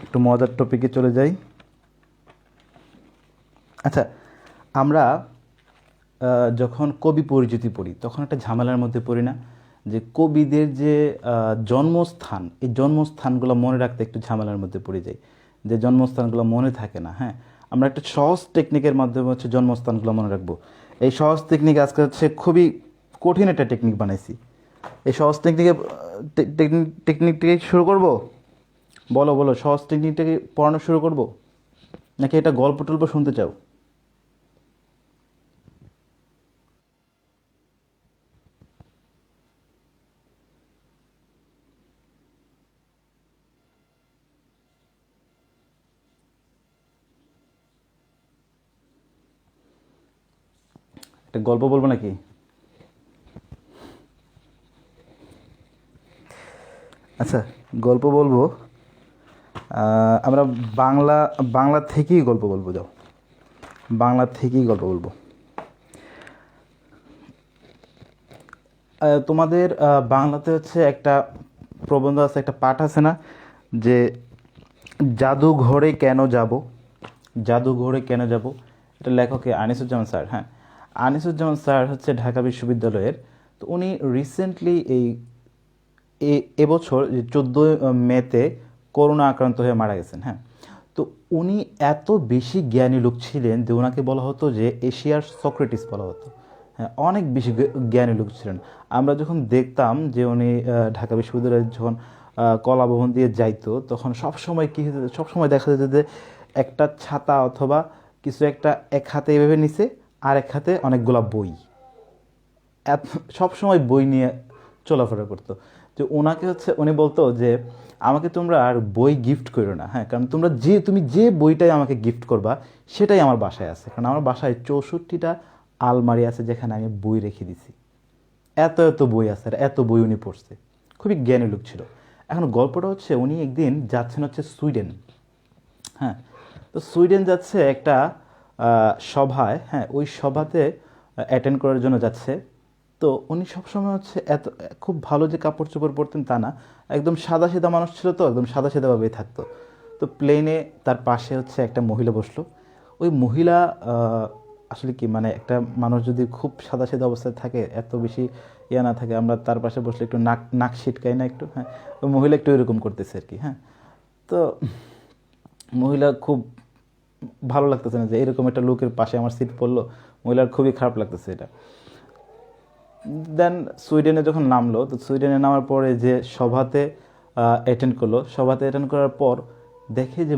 একটু মজার টপিকে চলে যাই। আচ্ছা, আমরা যখন কবি পরিচিতি পড়ি তখন একটা ঝামেলার মধ্যে পড়ি না, যে কবিদের যে জন্মস্থান, এই জন্মস্থানগুলো মনে রাখতে একটু ঝামেলার মধ্যে পড়ে যাই, যে জন্মস্থানগুলো মনে থাকে না। হ্যাঁ, আমরা একটা সহজ টেকনিকের মাধ্যমে হচ্ছে জন্মস্থানগুলো মনে রাখবো। এই সহজ টেকনিক আজকে হচ্ছে খুবই কঠিন একটা টেকনিক বানাইছি। এই সহজ টেকনিকটাকে শুরু করব। বলো বলো, সহজ টেকনিকটাকে পড়ানো শুরু করব নাকি এটা গল্প টল্প শুনতে চাও? একটা গল্প বলবো নাকি? আচ্ছা, গল্প বলবো। আমরা বাংলা বাংলা থেকেই গল্প বলবো, যাও বাংলা থেকেই গল্প বলবো। তোমাদের বাংলাতে হচ্ছে একটা প্রবন্ধ আছে, একটা পাঠ আছে না, যে জাদুঘরে কেন যাব, জাদুঘরে কেন যাব, এটা লেখকে আনিসুজ্জামান স্যার। হ্যাঁ, আনিসুজ্জামান স্যার হচ্ছে ঢাকা বিশ্ববিদ্যালয়ের। তো উনি রিসেন্টলি এবছর 14 মেতে করোনা আক্রান্ত হয়ে মারা গেছেন। হ্যাঁ, তো উনি এত বেশি জ্ঞানী লোক ছিলেন যে ওনাকে বলা হতো যে এশিয়ার সক্রেটিস বলা হতো। হ্যাঁ, অনেক বেশি জ্ঞানী লোক ছিলেন। আমরা যখন দেখতাম যে উনি ঢাকা বিশ্ববিদ্যালয়ে যখন কলা ভবন দিয়ে যাইতো, তখন সবসময় কী হতো, সবসময় দেখা যেত যে একটা ছাতা অথবা কিছু একটা এক হাতে এভাবে নিছে, আর এক হাতে অনেকগুলা বই, এত সবসময় বই নিয়ে চলাফেরা করতো। যে ওনাকে হচ্ছে উনি বলতো যে আমাকে তোমরা আর বই গিফট করো না। হ্যাঁ, কারণ তুমি যে বইটাই আমাকে গিফট করবা সেটাই আমার বাসায় আছে, কারণ আমার বাসায় 64টা আলমারি আছে যেখানে আমি বই রেখে দিছি। এত এত বই আছে, আর এত বই উনি পড়ছে। খুবই জ্ঞানী লোক ছিল। এখন গল্পটা হচ্ছে উনি একদিন যাচ্ছেন হচ্ছে সুইডেন। হ্যাঁ, তো সুইডেন যাচ্ছে একটা সভায়। হ্যাঁ, ওই সভাতে অ্যাটেন্ড করার জন্য যাচ্ছে। তো উনি সবসময় হচ্ছে খুব ভালো যে কাপড় চোপড় পরতেন তা না, একদম সাদা সিধা মানুষ ছিল, তো একদম সাদা সিধাভাবেই থাকতো। তো প্লেনে তার পাশে হচ্ছে একটা মহিলা বসলো। ওই মহিলা আসলে কি মানে, একটা মানুষ যদি খুব সাদা সিধা অবস্থায় থাকে, এত বেশি ইয়া না থাকে, আমরা তার পাশে বসলে একটু নাক নাক ছিটকাই না একটু। হ্যাঁ, ওই মহিলা একটু এরকম করতেছে আর কি। হ্যাঁ, তো মহিলা খুব ভালো লাগতেছে না যে এরকম একটা লোকের পাশে আমার সিট পড়লো, মহিলার খুবই খারাপ লাগতেছে এটা। দেন সুইডেনে যখন নামলো, তো সুইডেনে নামার পরে যে সভাতে অ্যাটেন্ড করলো, সভাতে অ্যাটেন্ড করার পর দেখে যে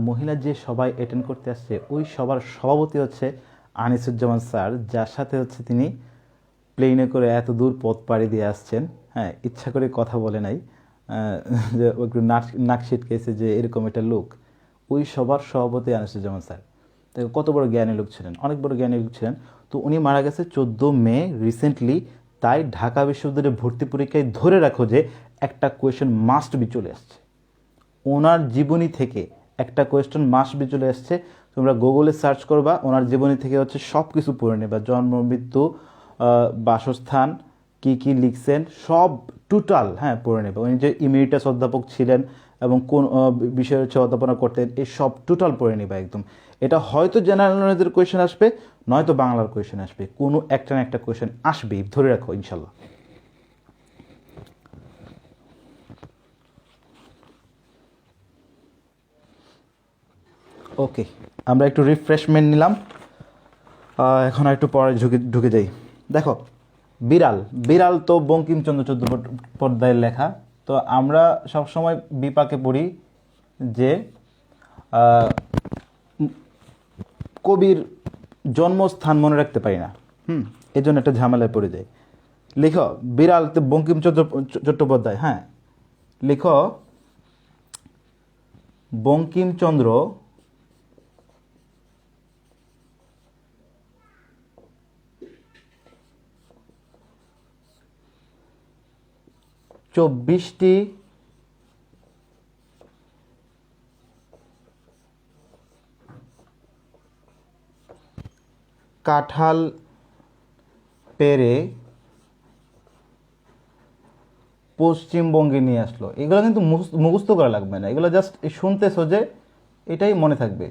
মহিলা যে সবাই অ্যাটেন্ড করতে আসছে, ওই সবার সভাপতি হচ্ছে আনিসুজ্জামান স্যার, যার সাথে হচ্ছে তিনি প্লেনে করে এত দূর পথ পাড়ি দিয়ে আসছেন। হ্যাঁ, ইচ্ছা করে কথা বলে নাই, যে ও একটু নাক ছিটকেছে যে এরকম একটা লোক। ওই সবার সভাপতি আনিসুজ্জামান স্যার। তো কত বড় জ্ঞানী লোক ছিলেন, অনেক বড় জ্ঞানী লোক ছিলেন। তো উনি মারা গেছে 14 মে রিসেন্টলি। তাই ঢাকা বিশ্ববিদ্যালয়ের ভর্তি পরীক্ষায় ধরে রাখো যে একটা কোয়েশ্চেন মাস্ট বি চলে আসছে ওনার জীবনী থেকে, একটা কোয়েশ্চেন মাস্ট বি চলে আসছে। তোমরা গুগলে সার্চ করবা, ওনার জীবনী থেকে হচ্ছে সব কিছু পড়ে নেবা, জন্ম মৃত্যু, বাসস্থান, কি কি লিখছেন সব টোটাল। হ্যাঁ, পড়ে নেবে। উনি যে ইমেরিটাস অধ্যাপক ছিলেন এবং কোন বিষয়ে হচ্ছে অধ্যাপনা করতেন, এই সব টোটাল পড়ে নেবে একদম। এটা হয়তো জেনারেল নলেজের কোয়েশ্চেন আসবে, নয়তো বাংলার কোয়েশ্চেন আসবে, কোনো একটা না একটা কোয়েশ্চেন আসবেই, ধরে রাখো ইনশাল্লাহ। ওকে, আমরা একটু রিফ্রেশমেন্ট নিলাম। এখন আর একটু পরে ঢুকে ঢুকে যাই। দেখো, বিড়াল বিড়াল তো বঙ্কিমচন্দ্র চট্টোপাধ্যায়ের লেখা। তো আমরা সবসময় বিপাকে পড়ি যে আহ, কবির জন্মস্থান মনে রাখতে পারি না। এই জন্য একটা ঝামেলায় পড়ে যায়। লিখো বিড়াল তো বঙ্কিমচন্দ্র চট্টোপাধ্যায়। হ্যাঁ, লিখো বঙ্কিমচন্দ্র চব্বিশটি কাঁঠাল পেরে পশ্চিমবঙ্গে নিয়ে আসলো। এগুলো কিন্তু মুখস্থ করা লাগবে না, এগুলো জাস্ট শুনতেছো যে, এটাই মনে থাকবে।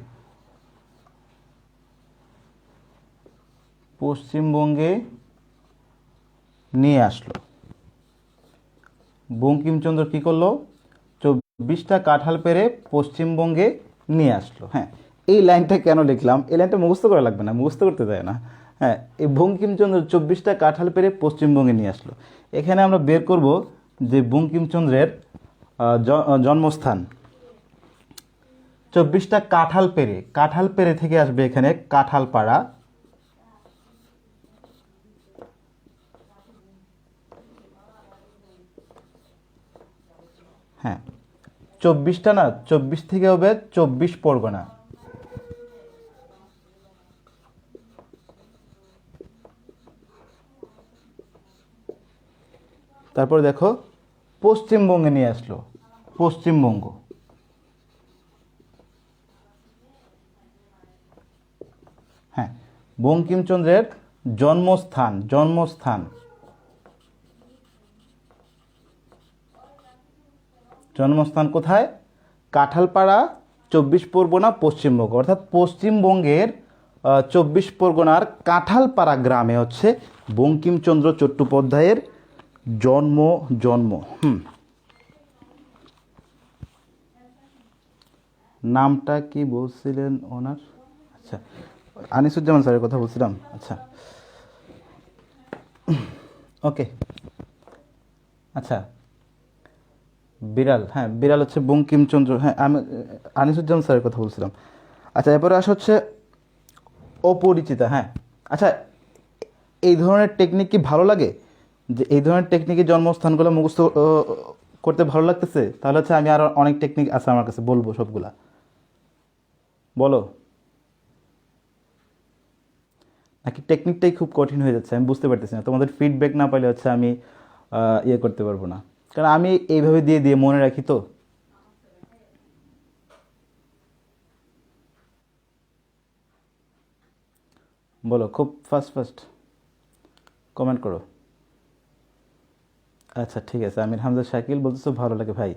পশ্চিমবঙ্গে নিয়ে আসলো। বঙ্কিমচন্দ্র কী করলো? 24টা কাঁঠাল পেরে পশ্চিমবঙ্গে নিয়ে আসলো। হ্যাঁ, এই লাইনটা কেন লিখলাম? এই লাইনটা মুখস্থ করা লাগবে না, মুখস্থ করতে দেয় না। হ্যাঁ, এই বঙ্কিমচন্দ্র 24টা কাঁঠাল পেরে পশ্চিমবঙ্গে নিয়ে আসলো। এখানে আমরা বের করব যে বঙ্কিমচন্দ্রের জন্মস্থান। 24টা কাঁঠাল পেরে থেকে আসবে এখানে কাঁঠালপাড়া। হ্যাঁ, 24টা না, 24 থেকে হবে 24 পরগনা। তারপর দেখো পশ্চিমবঙ্গে নিয়ে আসলো, পশ্চিমবঙ্গ। হ্যাঁ, বঙ্কিমচন্দ্রের জন্মস্থান কোথায়? কাঁঠালপাড়া, 24 পরগনা, পশ্চিমবঙ্গ। অর্থাৎ পশ্চিমবঙ্গের 24 পরগনার কাঁঠালপাড়া গ্রামে হচ্ছে বঙ্কিমচন্দ্র চট্টোপাধ্যায়ের জন্ম। নামটা কি বলছিলেন ওনার? আচ্ছা, আনিসুজ্জামান স্যারের কথা বলছিলাম। আচ্ছা, ওকে। আচ্ছা, বিড়াল, হ্যাঁ বিড়াল হচ্ছে বঙ্কিমচন্দ্র। হ্যাঁ, আমি আনিসুজ্জামান স্যারের কথা বলছিলাম। আচ্ছা, এরপরে আসা হচ্ছে অপরিচিতা। হ্যাঁ, আচ্ছা, এই ধরনের টেকনিক কি ভালো লাগে? যে এই ধরনের টেকনিকে জন্মস্থানগুলো মুখস্থ করতে ভালো লাগতেছে? তাহলে হচ্ছে আমি আরও অনেক টেকনিক আছে আমার কাছে, বলবো সবগুলা। বলো, নাকি টেকনিকটাই খুব কঠিন হয়ে যাচ্ছে? আমি বুঝতে পারতেছি না। তোমাদের ফিডব্যাক না পাইলে হচ্ছে আমি ইয়ে করতে পারবো না, কারণ আমি এইভাবে দিয়ে দিয়ে মনে রাখি তো। বলো, খুব ফাস্ট কমেন্ট করো। আচ্ছা, ঠিক আছে। আমির হামজা শাকিল বলতেছো ভালো লাগে ভাই।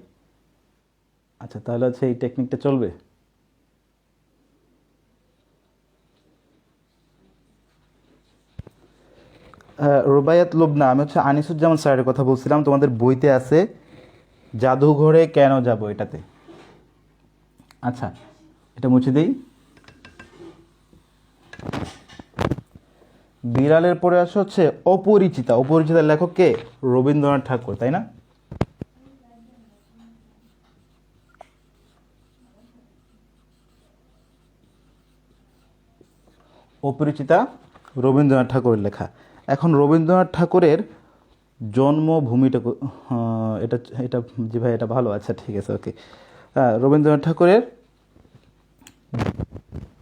আচ্ছা, তাহলে হচ্ছে এই টেকনিকটা চলবে। রুবায়াত লুবনা, আমি হচ্ছে আনিসুজ্জামান স্যারের কথা বলছিলাম। তোমাদের বইতে আছে জাদুঘরে কেন যাব, এটাতে। আচ্ছা, এটা মুছে দিই। বিড়ালের পরে আসে হচ্ছে অপরিচিতার লেখক কে? রবীন্দ্রনাথ ঠাকুর, তাই না? অপরিচিতা রবীন্দ্রনাথ ঠাকুরের লেখা। এখন রবীন্দ্রনাথ ঠাকুরের জন্মভূমিটা এটা এটা জি ভাই, এটা ভালো। আচ্ছা, ঠিক আছে, ওকে। রবীন্দ্রনাথ ঠাকুরের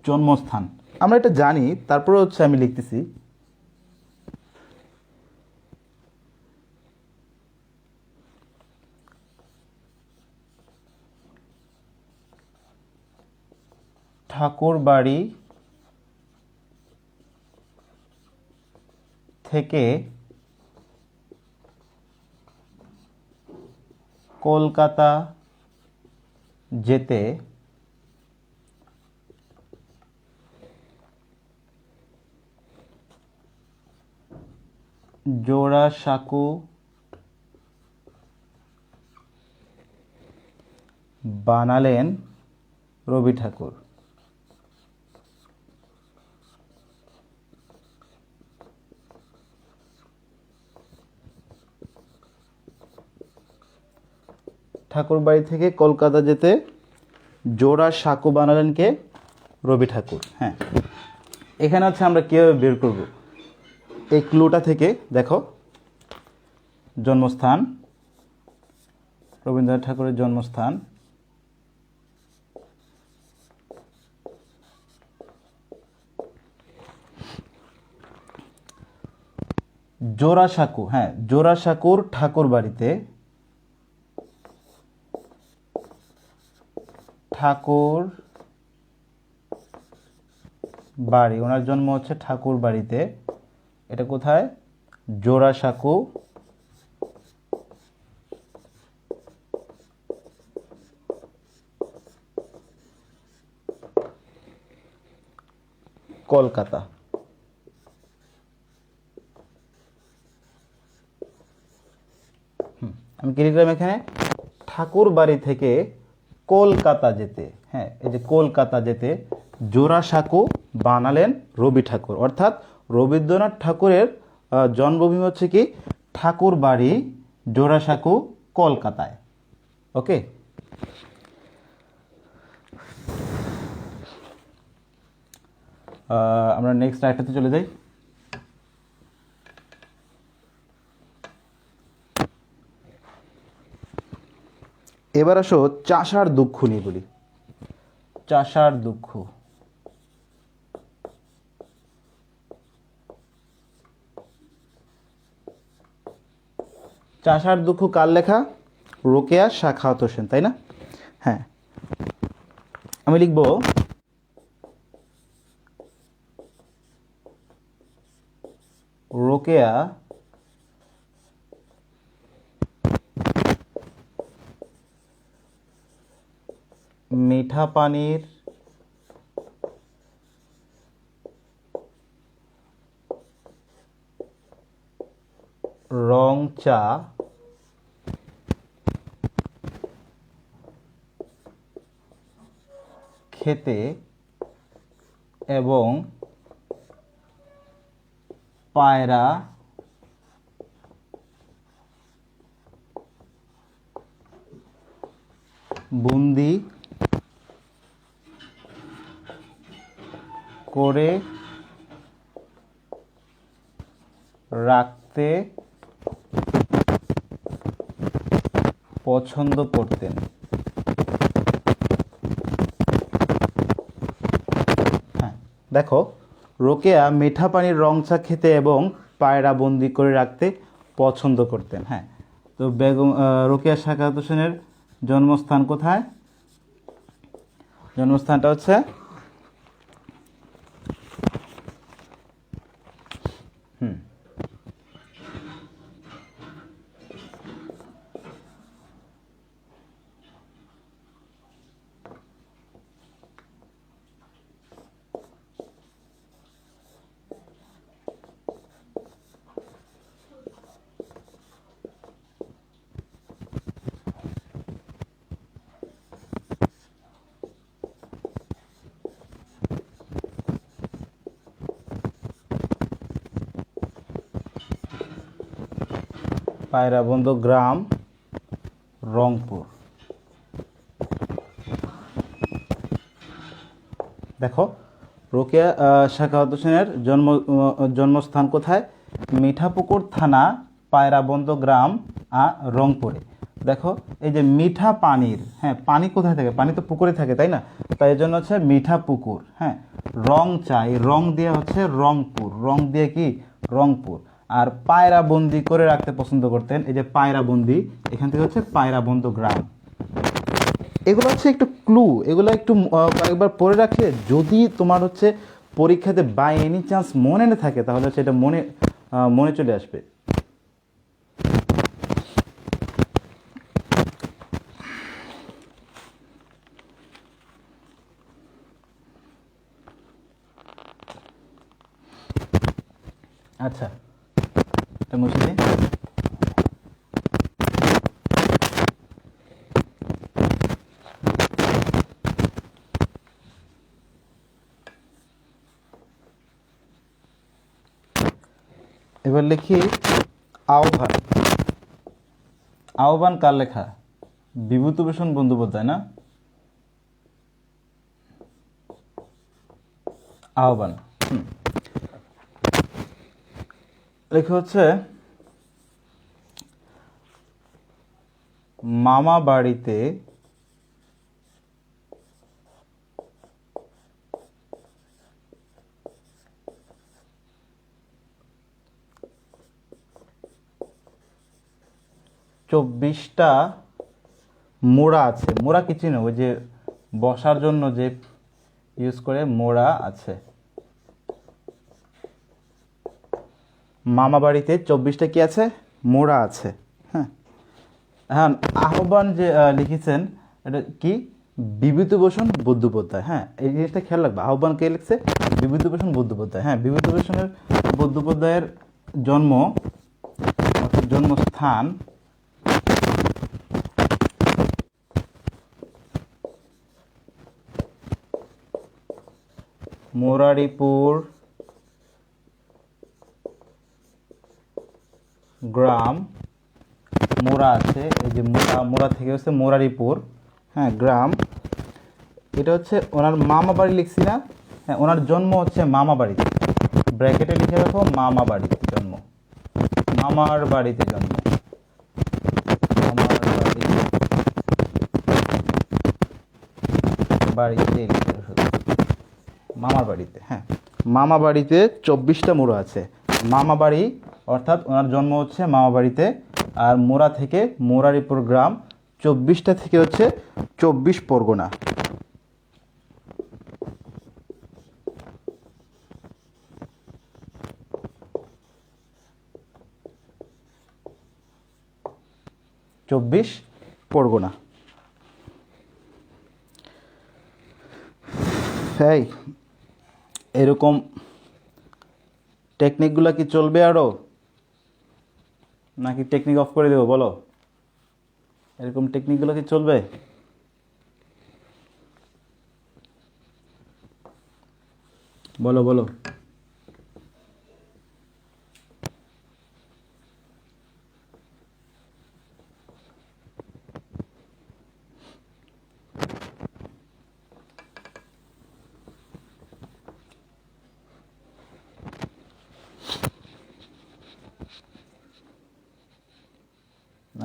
জন্মস্থান আমরা এটা জানি, তারপরে হচ্ছে আমি লিখতেছি ঠাকুরবাড়ি থেকে কলকাতা যেতে জোড়াসাঁকো বানালেন রবি ঠাকুর। ঠাকুরবাড়ি থেকে কলকাতা যেতে জোড়াসাঁকো বানালেন কে? রবি ঠাকুর। হ্যাঁ, এখানে হচ্ছে আমরা কীভাবে বের করব? এই ক্লুটা থেকে দেখো, জন্মস্থান, রবীন্দ্রনাথ ঠাকুরের জন্মস্থান, জোড়াসাঁকো। হ্যাঁ, জোড়াসাঁকোর ঠাকুর বাড়িতে ঠাকুর বাড়ি, ওনার জন্ম হচ্ছে ঠাকুর বাড়িতে। এটা কোথায়? জোড়াসাঁকো কলকাতা। আমি কি লিখলাম এখানে, ঠাকুর বাড়ি থেকে কলকাতা যেতে, হ্যাঁ এই যে কলকাতা যেতে জোড়াসাঁকো বানালেন রবি ঠাকুর, অর্থাৎ রবীন্দ্রনাথ ঠাকুরের জন্মভূমি হচ্ছে কি ঠাকুর বাড়ি জোড়াসাঁকো কলকাতায়। ওকে, আমরা নেক্সট আরেকটাতে চলে যাই। এবার আসো চাষার দুঃখ নিয়ে বলি। চাষার দুঃখ, চাষার দুঃখ কার লেখা? রোকেয়া সাখাওয়াত হোসেন, তাই না? হ্যাঁ, আমি লিখব রোকেয়া মিঠা পানির রং চা খেতে এবং পায়রা বুন্দি করে রাখতে পছন্দ করতেন। হ্যাঁ দেখো, রোকেয়া মিঠা পানির রং চা খেতে এবং পায়রা বন্দি করে রাখতে পছন্দ করতেন। হ্যাঁ, তো বেগম রোকেয়া সাখাওয়াত হোসেনের জন্মস্থান কোথায়? জন্মস্থানটা হচ্ছে পায়রাবন্দ গ্রাম, রংপুর। দেখো, রোকেয়া সাখাওয়াত হোসেনের জন্মস্থান কোথায়? মিঠাপুকুর থানা, পায়রাবন্দ গ্রাম, রংপুরে। দেখো এই যে মিঠা পানির, হ্যাঁ পানি কোথায় থাকে? পানি তো পুকুরে থাকে, তাই না? তাই এই জন্য হচ্ছে মিঠা পুকুর। হ্যাঁ, রং চা, এই রং দিয়ে হচ্ছে রংপুর, রং দিয়ে কি রংপুর। আর পায়রা বন্দি করে রাখতে পছন্দ করতেন, এই যে পায়রা বন্দি, এখান থেকে হচ্ছে পায়রাবন্দ গ্রাম। এগুলো হচ্ছে একটু ক্লু, এগুলো একটু কয়েকবার পড়ে রাখলে যদি তোমার হচ্ছে পরীক্ষাতে বাই এনি চান্স মনে না থাকে তাহলে হচ্ছে এটা মনে চলে আসবে। আচ্ছা, এটা মুছে দিই। এবার লিখি আহ্বান। আহ্বান কার লেখা? বিভূতিভূষণ বন্দ্যোপাধ্যায়, না? আহ্বান লেখা হচ্ছে মামা বাড়িতে চব্বিশটা মোড়া আছে। মোড়া কিছু না, ওই যে বসার জন্য যে ইউজ করে মোড়া আছে। মামা বাড়িতে 24টা কি আছে? মোড়া আছে। হ্যাঁ হ্যাঁ, আহ্বান যে লিখেছেন এটা কি? বিভূতিভূষণ বন্দ্যোপাধ্যায়। হ্যাঁ, এই জিনিসটা খেয়াল রাখবে, আহ্বান কে লিখছে? বিভূতিভূষণ বন্দ্যোপাধ্যায়। হ্যাঁ, বিভূতিভূষণের বন্দ্যোপাধ্যায়ের জন্মস্থান মুরারিপুর গ্রাম, মোরা আছে, এই যে মোরা থেকে হচ্ছে মুরারিপুর, হ্যাঁ গ্রাম। এটা হচ্ছে ওনার মামা বাড়ি লিখছি না, হ্যাঁ ওনার জন্ম হচ্ছে মামা বাড়িতে, ব্র্যাকেটে লিখে রাখো মামা বাড়িতে জন্ম, মামার বাড়িতে জন্ম, মামার বাড়িতে লিখে রাখো, মামার বাড়িতে, হ্যাঁ মামা বাড়িতে 24টা মোড়া আছে। মামা বাড়ি অর্থাৎ ওনার জন্ম হচ্ছে মামা বাড়িতে, আর মোরা থেকে মুরারিপুর গ্রাম, 24টা থেকে হচ্ছে 24 পরগনা। চব্বিশ পরগনা। এই এরকম টেকনিকগুলো কি চলবে আরও, নাকি টেকনিক অফ করে দেবো বলো? এরকম টেকনিকগুলো কি চলবে? বলো বলো।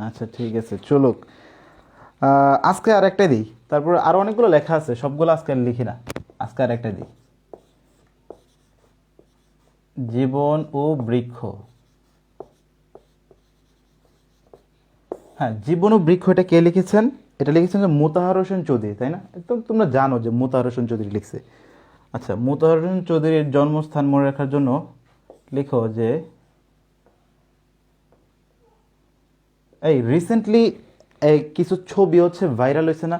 আচ্ছা ঠিক আছে চলুক, আজকে আর একটা দিই, তারপর আরও অনেকগুলো লেখা আছে, সবগুলো আজকে আর লিখি না, আজকে আর একটা দিই। জীবন ও বৃক্ষ, হ্যাঁ জীবন ও বৃক্ষ, এটা কে লিখেছেন? এটা লিখেছেন যে মোতাহার হোসেন চৌধুরী, তাই না? একদম তোমরা জানো যে মোতাহার হোসেন চৌধুরী লিখছে। আচ্ছা, মোতাহার হোসেন চৌধুরীর জন্মস্থান মনে রাখার জন্য লিখো যে এই রিসেন্টলি এই কিছু ছবি হচ্ছে ভাইরাল হয়েছে না,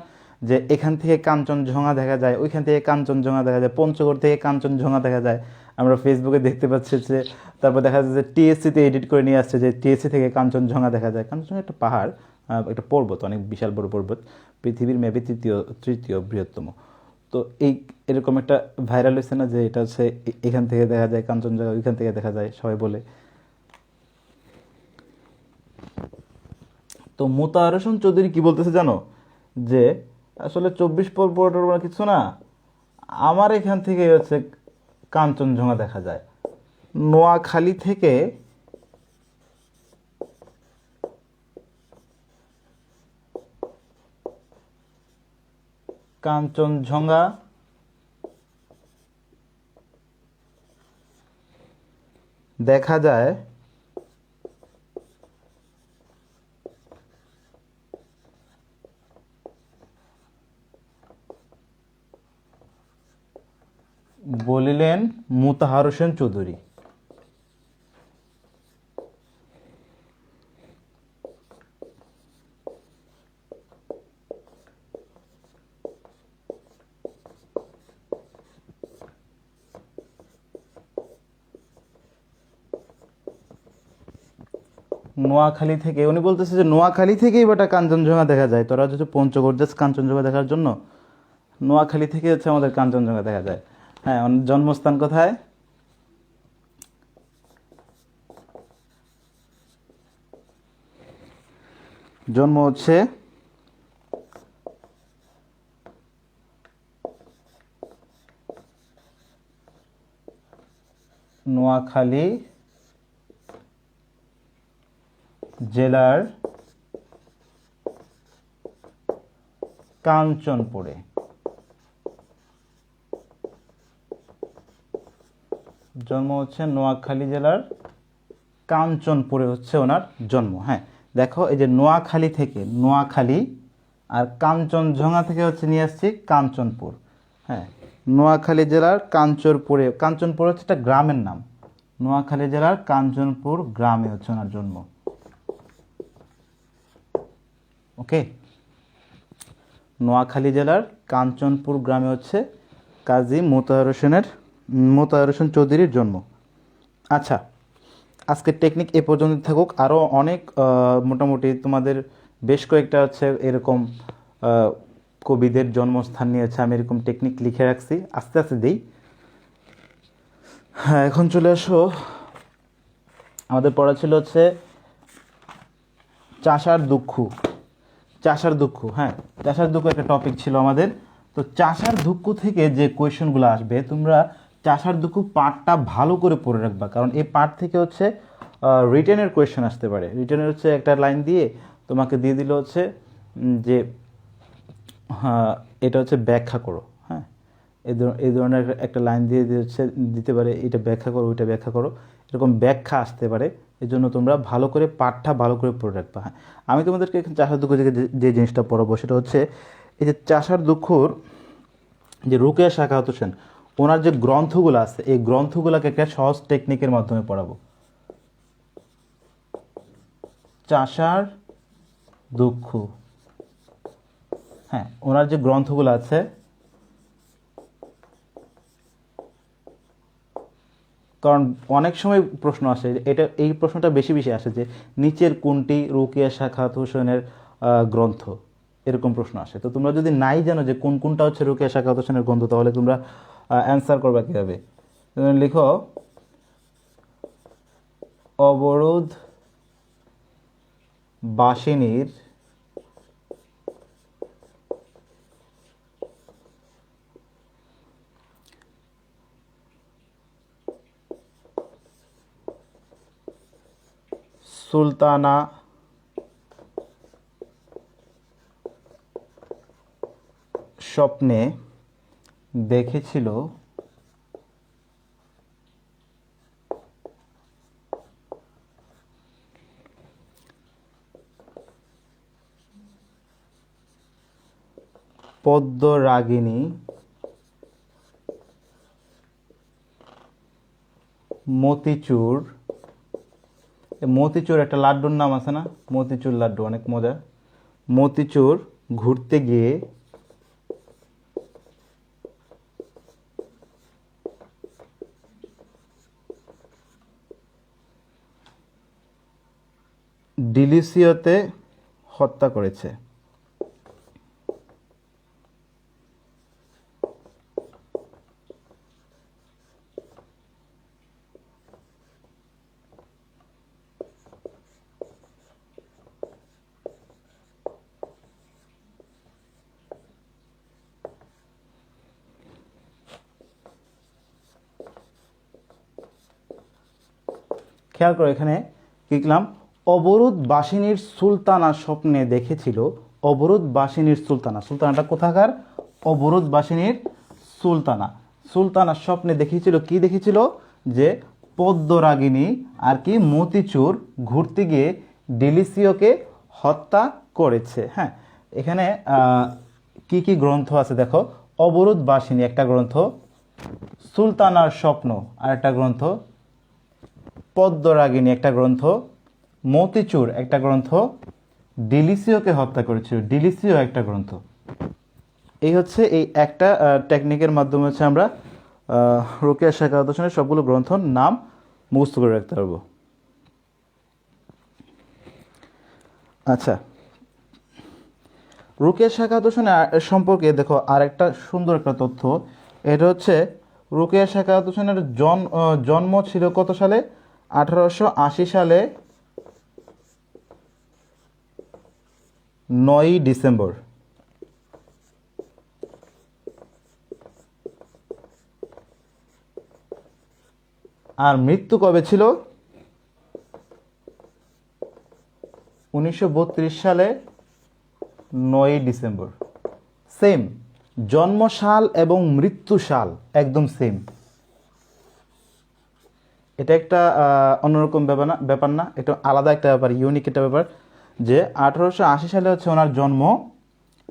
যে এখান থেকে কাঞ্চনজঙ্ঘা দেখা যায়, ওইখান থেকে কাঞ্চনজঙ্ঘা দেখা যায়, পঞ্চগড় থেকে কাঞ্চনজঙ্ঘা দেখা যায়, আমরা ফেসবুকে দেখতে পাচ্ছি যে, তারপর দেখা যাচ্ছে যে টিএসসিতে এডিট করে নিয়ে আসছে যে টিএসসি থেকে কাঞ্চনজঙ্ঘা দেখা যায়। কাঞ্চনজঙ্ঘা একটা পাহাড়, একটা পর্বত, অনেক বিশাল বড় পর্বত, পৃথিবীর মেবি তৃতীয় বৃহত্তম। তো এই এরকম একটা ভাইরাল হয়েছে না, যে এটা হচ্ছে এখান থেকে দেখা যায় কাঞ্চনজঙ্ঘা, ওইখান থেকে দেখা যায় সবাই বলে। তো মোতাহার হোসেন চৌধুরী কি বলতেছে জানো, যে আসলে 24 পরগনা কিছু না, আমার এখান থেকে হচ্ছে কাঞ্চনজঙ্ঘা দেখা যায়, নোয়াখালী থেকে কাঞ্চনজঙ্ঘা দেখা যায় বলিলেন মোতাহার হোসেন চৌধুরী। নোয়াখালী থেকে উনি বলতেছে যে নোয়াখালী থেকেই বেটা কাঞ্চনজঙ্ঘা দেখা যায়, তোরা হচ্ছে পঞ্চগড় যাস কাঞ্চনজঙ্ঘা দেখার জন্য, নোয়াখালী থেকে হচ্ছে আমাদের কাঞ্চনজঙ্ঘা দেখা যায়। হ্যাঁ, ওনার জন্মস্থান কোথায়? জন্ম হচ্ছে নোয়াখালী জেলার কাঞ্চনপুরে। জন্ম হচ্ছে নোয়াখালী জেলার কাঞ্চনপুরে হচ্ছে ওনার জন্ম। হ্যাঁ দেখো, এই যে নোয়াখালী থেকে, নোয়াখালী আর কাঞ্চনজঙ্ঘা থেকে হচ্ছে নিয়ে আসছি কাঞ্চনপুর। হ্যাঁ, নোয়াখালী জেলার কাঞ্চনপুরে, কাঞ্চনপুর হচ্ছে একটা গ্রামের নাম, নোয়াখালী জেলার কাঞ্চনপুর গ্রামে হচ্ছে ওনার জন্ম। ওকে, নোয়াখালী জেলার কাঞ্চনপুর গ্রামে হচ্ছে কাজী মোতাহার হোসেন চৌধুরীর জন্ম। আচ্ছা, আজকের টেকনিক এ পর্যন্ত থাকুক, আরও অনেক মোটামুটি তোমাদের বেশ কয়েকটা হচ্ছে এরকম কবিদের জন্মস্থান নিয়ে হচ্ছে আমি এরকম টেকনিক লিখে রাখছি, আস্তে আস্তে দিই। হ্যাঁ, এখন চলে আসো, আমাদের পড়া ছিল হচ্ছে চাষার দুঃখ। চাষার দুঃখ, হ্যাঁ, চাষার দুঃখ একটা টপিক ছিল আমাদের। তো চাষার দুঃখ থেকে যে কোয়েশনগুলো আসবে, তোমরা চাষার দুঃখ পার্টটা ভালো করে পড়ে রাখবা, কারণ এই পার্ট থেকে হচ্ছে রিটেনের কোয়েশন আসতে পারে। রিটেনের হচ্ছে একটা লাইন দিয়ে তোমাকে দিয়ে দিল হচ্ছে যে হ্যাঁ, এটা হচ্ছে ব্যাখ্যা করো, হ্যাঁ, এই ধরনের একটা লাইন দিয়ে হচ্ছে দিতে পারে, এটা ব্যাখ্যা করো, ওইটা ব্যাখ্যা করো, এরকম ব্যাখ্যা আসতে পারে। এই জন্য তোমরা ভালো করে পাঠটা ভালো করে পড়ে রাখবা। হ্যাঁ, আমি তোমাদেরকে এখানে চাষার দুঃখ থেকে যে জিনিসটা পড়াবো সেটা হচ্ছে এই যে চাষার দুঃখর যে রোকেয়া সাখাওয়াত হোসেন, ওনার যে গ্রন্থগুলো আছে, এই গ্রন্থগুলোকে একটা সহজ টেকনিকের মাধ্যমে পড়াবো। চাষার দুঃখ, হ্যাঁ, ওনার যে গ্রন্থগুলো আছে, কারণ অনেক সময় প্রশ্ন আসে, এই প্রশ্নটা বেশি বেশি আসে যে নিচের কোনটি রোকেয়া সাখাওয়াত হোসেনের গ্রন্থ, এরকম প্রশ্ন আসে। তো তোমরা যদি নাই জানো যে কোনটা হচ্ছে রোকেয়া সাখাওয়াত হোসেনের গ্রন্থ, তাহলে তোমরা অ্যান্সার করবা কীভাবে? লিখো অবরোধ বাসিনীর সুলতানা স্বপ্নে দেখেছিল পদ্মরাগিণী মতিচুর, মতিচুর একটা লাড্ডুর নাম আছে না, মতিচুর লাড্ডু অনেক মজা। মতিচুর ঘুরতে গিয়ে ডিলিসিওতে হত্যা করেছে। খেয়াল করো এখানে কি লিখলাম, অবরোধ বাসিনীর সুলতানা স্বপ্নে দেখেছিল। অবরোধ বাসিনীর সুলতানা, সুলতানাটা কোথাকার? অবরোধ বাসিনীর সুলতানা, সুলতানা স্বপ্নে দেখেছিল, কি দেখেছিল? যে পদ্মরাগিনী আর কি মতিচুর ঘুরতে গিয়ে ডিলিসিওকে হত্যা করেছে। হ্যাঁ, এখানে কি কি গ্রন্থ আছে দেখো, অবরোধ বাসিনী একটা গ্রন্থ, সুলতানার স্বপ্ন আর একটা গ্রন্থ, পদ্মরাগিনী একটা গ্রন্থ, মতিচুর একটা গ্রন্থ, ডিলিসিওকে হত্যা করেছিল, ডিলিসিও একটা গ্রন্থ। এই হচ্ছে এই একটা টেকনিকের মাধ্যমে হচ্ছে আমরা রোকেয়া সাখাওয়াত হোসেনের সবগুলো গ্রন্থর নাম মুখস্থ করে রাখতে পারবো। আচ্ছা, রোকেয়া সাখাওয়াত হোসেনের সম্পর্কে দেখো আরেকটা সুন্দর একটা তথ্য, এটা হচ্ছে রোকেয়া সাখাওয়াত হোসেনের জন্ম ছিল কত সালে? 1880 সালে 9ই ডিসেম্বর। আর মৃত্যু কবে ছিল? 1932 সালে 9ই ডিসেম্বর। সেম জন্মসাল এবং মৃত্যু সাল একদম সেম। এটা একটা অন্যরকম ব্যাপার না, এটা আলাদা একটা ব্যাপার, ইউনিক একটা ব্যাপার, যে 1880 সালে হচ্ছে ওনার জন্ম,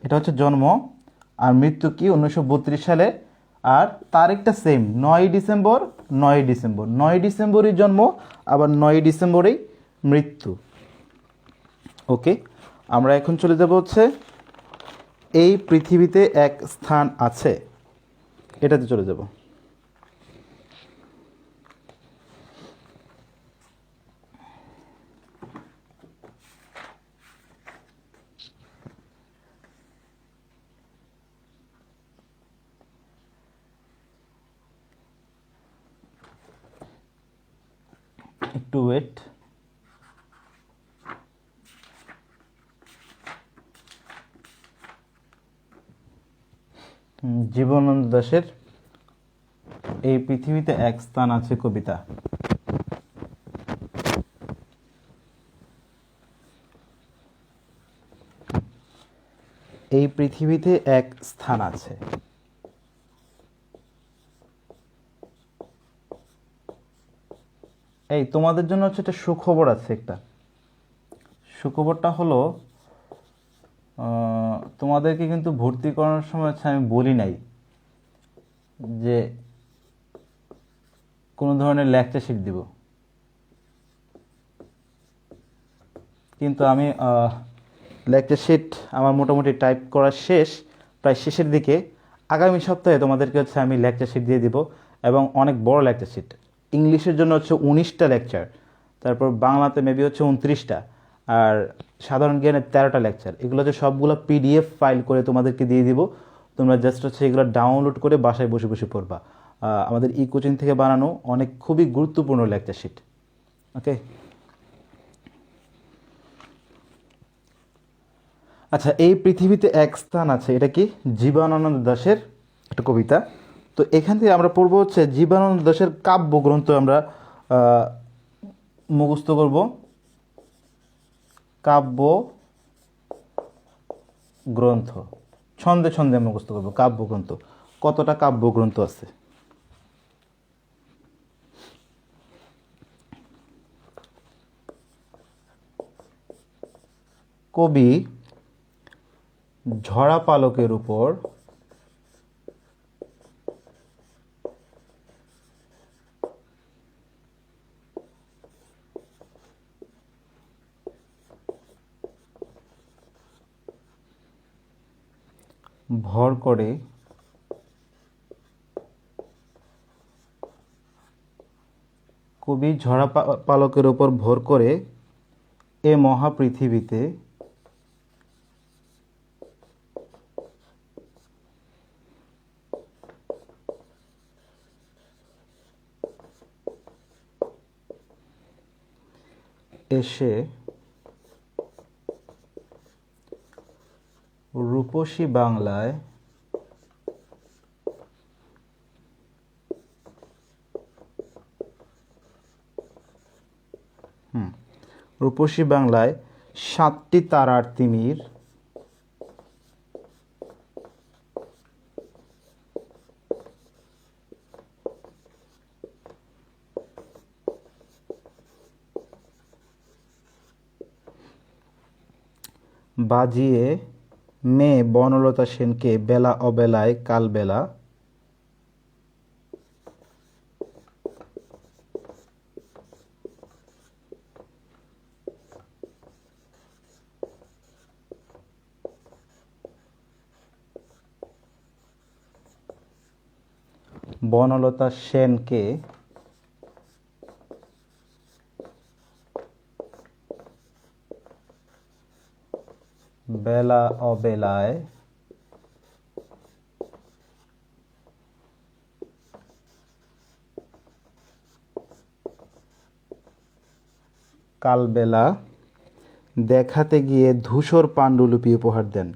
এটা হচ্ছে জন্ম, আর মৃত্যু কি 1932 সালে, আর তারিখটা সেম 9ই ডিসেম্বর। 9ই ডিসেম্বর, 9ই ডিসেম্বরই জন্ম, আবার 9ই ডিসেম্বরেই মৃত্যু। ওকে, আমরা এখন চলে যাব হচ্ছে এই পৃথিবীতে এক স্থান আছে, এটাতে চলে যাব। একটু ওয়েট। জীবনানন্দ দাশের এই পৃথিবীতে এক স্থান আছে কবিতা। এই পৃথিবীতে এক স্থান আছে। এই তোমাদের জন্য হচ্ছে একটা সুখবর আছে। একটা সুখবরটা হলো তোমাদেরকে কিন্তু ভর্তি করানোর সময় হচ্ছে আমি বলি নাই যে কোনো ধরনের লেকচার শিট দিব, কিন্তু আমি লেকচার শিট আমার মোটামুটি টাইপ করা শেষ, প্রায় শেষের দিকে। আগামী সপ্তাহে তোমাদেরকে হচ্ছে আমি লেকচার শিট দিয়ে দিব, এবং অনেক বড় লেকচার শিট। ইংলিশের জন্য হচ্ছে 19টা লেকচার, তারপর বাংলাতে মেবি হচ্ছে 29টা, আর সাধারণ জ্ঞানের 13টা লেকচার। এগুলো হচ্ছে সবগুলো PDF ফাইল করে তোমাদেরকে দিয়ে দিব। তোমরা জাস্ট হচ্ছে এগুলো ডাউনলোড করে বাসায় বসে বসে পড়বা। আমাদের কোচিং থেকে বানানো অনেক খুবই গুরুত্বপূর্ণ লেকচার শিট। ওকে, আচ্ছা, এই পৃথিবীতে এক স্থান আছে, এটা কি? জীবনানন্দ দাশের একটা কবিতা। তো এখান থেকে আমরা পড়বো হচ্ছে জীবনানন্দ দাশের কাব্যগ্রন্থ আমরা মুখস্থ করব। কাব্য গ্রন্থ ছন্দে ছন্দে মুখস্থ করব। কাব্যগ্রন্থ, কতটা কাব্যগ্রন্থ আছে? কবি ঝরা পালকের উপর ভর করে কবি ঝরা পালকের উপর ভর করে এ মহাপৃথিবীতে এসে রূপসী বাংলায় রূপসী বাংলায় 7টি তারার তিমির বাজিয়ে মেয়ে বনলতা সেনকে বেলা অবেলায় কালবেলা বনলতা সেনকে বেলা অবেলায় কালবেলা দেখাতে গিয়ে ধূসর পাণ্ডুলিপি উপহার দেন।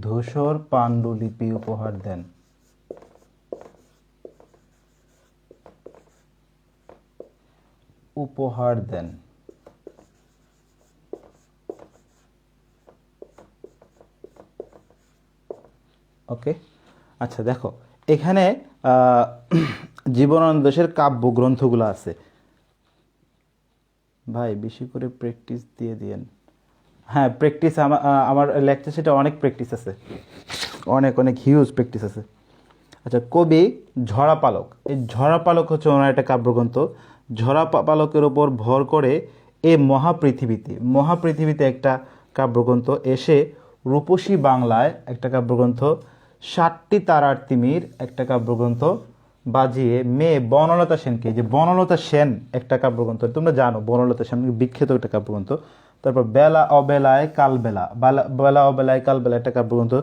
ধূসর পাণ্ডুলিপি উপহার দেন। উপহার দেন। ওকে, আচ্ছা দেখো এখানে জীবনানন্দ দাশের কাব্যগ্রন্থগুলো আছে। ভাই বেশি করে প্র্যাকটিস দিয়ে দিয়েন। হ্যাঁ, প্র্যাকটিস আমার লেকচার সেটা অনেক প্র্যাকটিস আছে, অনেক অনেক হিউজ প্র্যাকটিস আছে। আচ্ছা, কবি ঝরা পালক, এই ঝরা পালক হচ্ছে ওনার একটা কাব্যগ্রন্থ। ঝরা পালকের ওপর ভর করে এ মহাপৃথিবীতে একটা কাব্যগ্রন্থ, এসে রূপসী বাংলায় একটা কাব্যগ্রন্থ, 7টি তারার তিমির একটা কাব্যগ্রন্থ, বাজিয়ে মেয়ে বনলতা সেনকে, যে বনলতা সেন একটা কাব্যগ্রন্থ, তোমরা জানো বনলতা সেন বিখ্যাত একটা কাব্যগ্রন্থ। তারপর বেলা অবেলায় কালবেলা, বেলা অবেলায় কালবেলা একটা কাব্যগ্রন্থ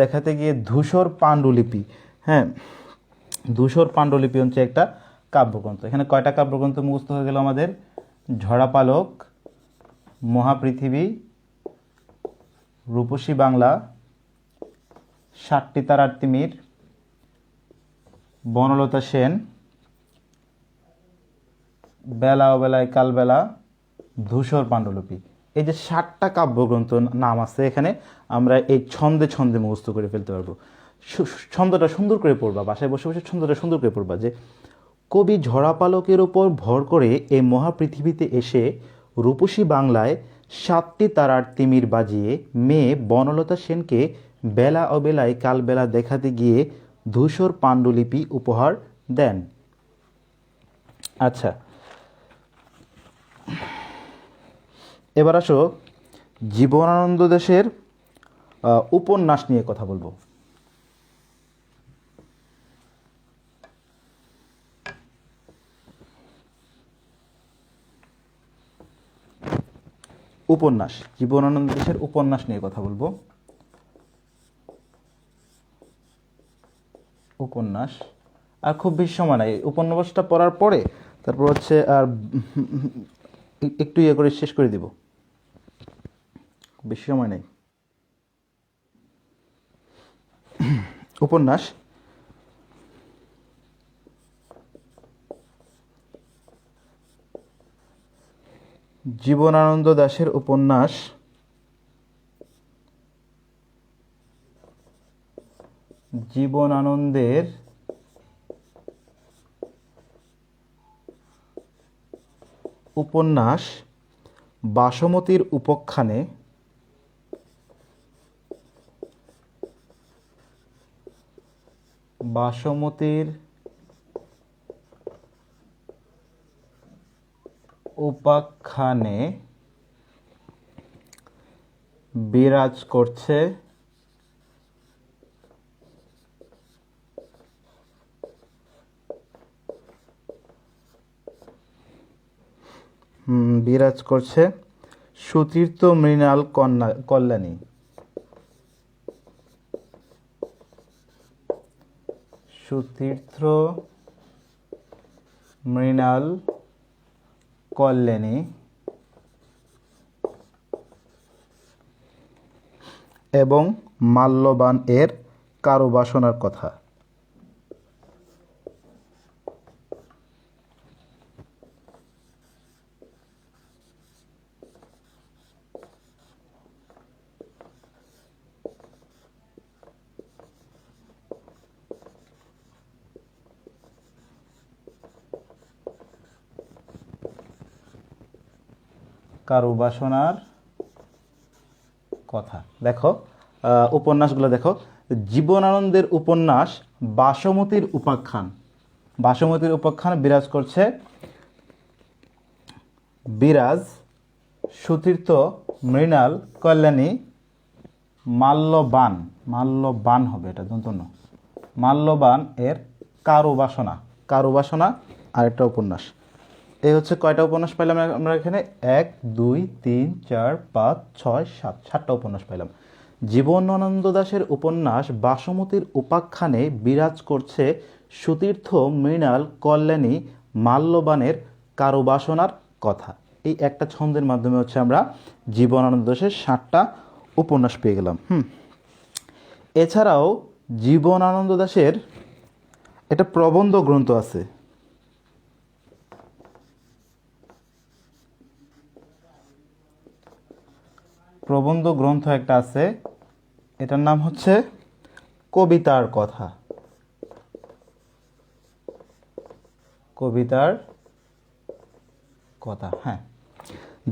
দেখাতে গিয়ে ধূসর পাণ্ডুলিপি, হ্যাঁ ধূসর পাণ্ডুলিপি হচ্ছে একটা কাব্যগ্রন্থ। এখানে কয়টা কাব্যগ্রন্থ মুখস্থ হয়ে গেল আমাদের? ঝরাপালক, মহাপৃথিবী, রূপসী বাংলা, ষাটটি তারার তিমির, বনলতা সেন, বেলা অবেলায় কালবেলা, ধূসর পাণ্ডুলিপি। এই যে 7টা কাব্যগ্রন্থ নাম আছে এখানে, আমরা এই ছন্দে ছন্দে মুখস্থ করে ফেলতে পারবো। ছন্দটা সুন্দর করে পড়বা, বাসায় বসে বসে ছন্দটা সুন্দর করে পড়বা, যে কবি ঝরাপালকের ওপর ভর করে এই মহাপৃথিবীতে এসে রূপসী বাংলায় 7টি তারার তিমির বাজিয়ে মেয়ে বনলতা সেনকে বেলা অবেলায় কালবেলা দেখাতে গিয়ে ধূসর পাণ্ডুলিপি উপহার দেন। আচ্ছা, এবার আসো জীবনানন্দ দাশের উপন্যাস নিয়ে কথা বলবো। উপন্যাস, জীবনানন্দ দাশের উপন্যাস নিয়ে কথা বলবো। উপন্যাস আর খুব বেশি সময় নাই, উপন্যাসটা পড়ার পরে তারপর হচ্ছে আর একটু ইয়ে করে শেষ করে দিব, বেশি সময় নেই। উপন্যাস, জীবনানন্দ দাশের উপন্যাস জীবনানন্দের উপন্যাস বাসমতীর উপাখ্যানে বিরাজ করছে সুতীর্থ মৃণাল কল্যাণী। সুতীর্থ মৃণাল কল্যাণী এবং মাল্যবান এর কারুবাসনার কথা। কারুবাসনার কথা। দেখো উপন্যাসগুলো দেখো, জীবনানন্দের উপন্যাস বাসমতীর উপাখ্যান। বাসমতীর উপাখ্যান বিরাজ করছে সুতীর্থ মৃণাল কল্যাণী মাল্যবান হবে এটা দন্তন্য, মাল্যবান এর কারুবাসনা আরেকটা উপন্যাস। এই হচ্ছে কয়টা উপন্যাস পাইলাম আমরা এখানে? 1 2 3 4 5 6 7, 7টা উপন্যাস পাইলাম। জীবনানন্দ দাশের উপন্যাস বাসমতীর উপাখ্যানে বিরাজ করছে সুতীর্থ মৃণাল কল্যাণী মাল্যবানের কারুবাসনার কথা। এই একটা ছন্দের মাধ্যমে হচ্ছে আমরা জীবনানন্দ দাশের 7টা উপন্যাস পেয়ে গেলাম। এছাড়াও জীবনানন্দ দাশের একটা প্রবন্ধ গ্রন্থ আছে, প্রবন্ধ গ্রন্থ একটা আছে, এটার নাম হচ্ছে কবিতার কথা। কবিতার কথা, হ্যাঁ।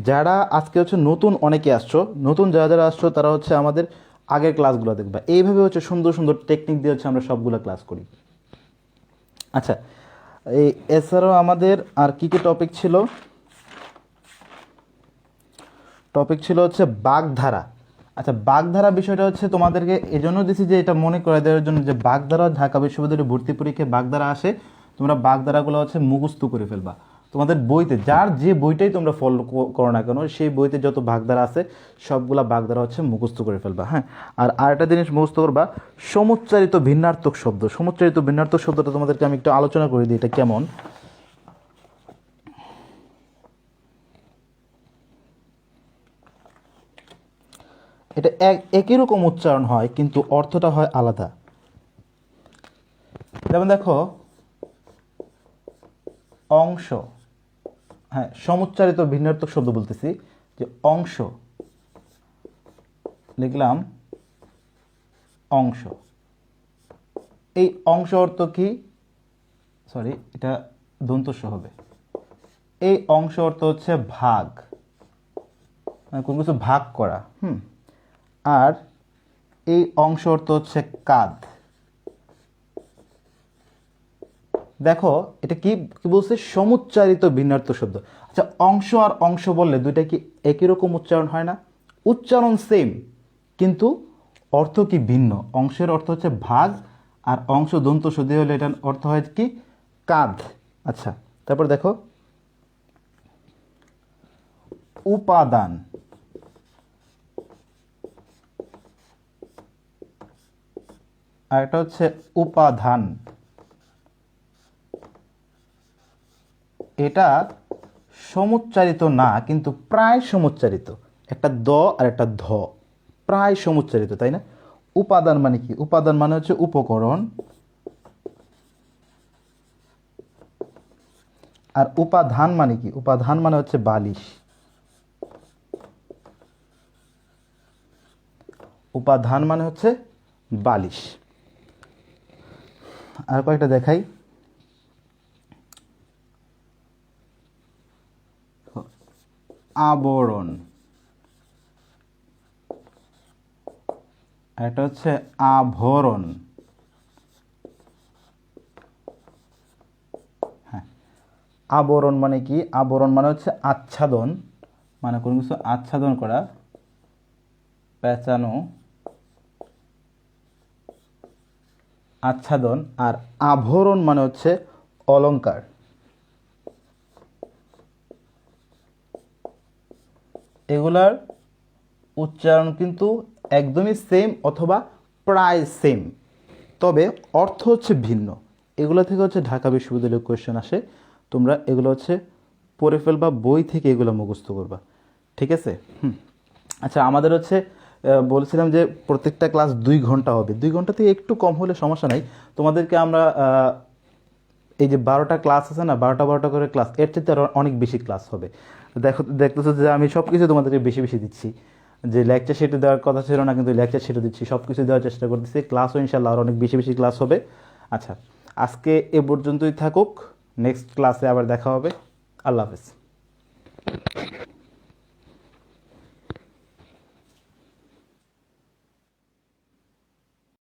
যারা আজকে হচ্ছে নতুন অনেকে আসছো, নতুন যারা আসছো তারা হচ্ছে আমাদের আগের ক্লাসগুলো দেখবা। এইভাবে হচ্ছে সুন্দর সুন্দর টেকনিক দিয়ে হচ্ছে আমরা সবগুলো ক্লাস করি। আচ্ছা, এই এছাড়াও আমাদের আর কি কি টপিক ছিল? টপিক ছিল হচ্ছে বাগধারা। আচ্ছা, বাগধারা বিষয়টা হচ্ছে তোমাদেরকে এজন্য দিছি যে এটা মনে করে দেওয়ার জন্য যে বাগধারা ঢাকা বিশ্ববিদ্যালয়ের ভর্তি পরীক্ষায় বাগধারা আসে, তোমরা বাগধারাগুলো হচ্ছে মুখস্থ করে ফেলবা। তোমাদের বইতে যার যে বইটাই তোমরা ফলো করো না কেন, সেই বইতে যত বাগধারা আছে সবগুলা বাগধারা হচ্ছে মুখস্থ করে ফেলবা। হ্যাঁ, আর আরেকটা জিনিস মুখস্থ করবা, সমুচ্চারিত ভিন্নার্থক শব্দ। সমুচ্চারিত ভিন্নার্থক শব্দটা তোমাদেরকে আমি একটু আলোচনা করে দিই, এটা কেমন। এটা একই রকম উচ্চারণ হয় কিন্তু অর্থটা হয় আলাদা। যেমন দেখো, অংশ, হ্যাঁ সমুচ্চারিত ভিন্নার্থক শব্দ বলতেছি, যে অংশ লিখলাম অংশ। এই অংশ অর্থ কি, সরি এটা দন্তস্ব হবে। এই অংশ অর্থ হচ্ছে ভাগ, মানে কোনো কিছু ভাগ করা। আর এই অংশ অর্থ হচ্ছে কাঁধ। দেখো এটা কি কি বলছে, সমুচ্চারিত ভিন্নার্থক শব্দ। আচ্ছা, অংশ আর অংশ বললে দুইটা কি একই রকম উচ্চারণ হয় না? উচ্চারণ সেম কিন্তু অর্থ কি ভিন্ন। অংশের অর্থ হচ্ছে ভাগ, আর অংশ দন্তস্ব দিয়ে হলে এটার অর্থ হয় কি কাঁধ। আচ্ছা, তারপর দেখো উপাদান। আর এটা হচ্ছে উপাধান। এটা সমুচ্চারিত না কিন্তু প্রায় সমুচ্চারিত, একটা দ আর একটা ধ, প্রায় সমুচ্চারিত, তাই না? উপাদান মানে কি? উপাদান মানে হচ্ছে উপকরণ, আর উপাধান মানে কি? উপাধান মানে হচ্ছে বালিশ। উপাধান মানে হচ্ছে বালিশ। আর কয়েকটা দেখাই। আবরণ, এটা হচ্ছে আভরণ। হ্যাঁ, আবরণ মানে কি? আবরণ মানে হচ্ছে আচ্ছাদন, মানে কোনো কিছু আচ্ছাদন করা, পেঁচানো, আচ্ছাদন। আর আভরণ মানে হচ্ছে অলংকার। এগুলার উচ্চারণ কিন্তু একদমই সেম অথবা প্রায় সেম, তবে অর্থ হচ্ছে ভিন্ন। এগুলো থেকে হচ্ছে ঢাকা বিশ্ববিদ্যালয়ের কোয়েশ্চেন আসে, তোমরা এগুলো হচ্ছে পড়ে ফেলবা, বই থেকে এগুলো মুখস্থ করবা, ঠিক আছে? আচ্ছা, আমাদের হচ্ছে বলছিলাম যে প্রত্যেকটা ক্লাস 2 ঘন্টা হবে, 2 ঘন্টা থেকে একটু কম হলে সমস্যা নাই। তোমাদেরকে আমরা এই যে 12টা ক্লাস আছে না, 12টা করে ক্লাস, এর চাইতে আরও অনেক বেশি ক্লাস হবে। দেখতেছো যে আমি সব কিছু তোমাদেরকে বেশি বেশি দিচ্ছি। যে লেকচার শিটে দেওয়ার কথা ছিল না, কিন্তু লেকচার শিটে দিচ্ছি, সব কিছু দেওয়ার চেষ্টা করতেছি। ক্লাসও ইনশাল্লাহ আরও অনেক বেশি বেশি ক্লাস হবে। আচ্ছা, আজকে এ পর্যন্তই থাকুক, নেক্সট ক্লাসে আবার দেখা হবে। আল্লাহ হাফেজ।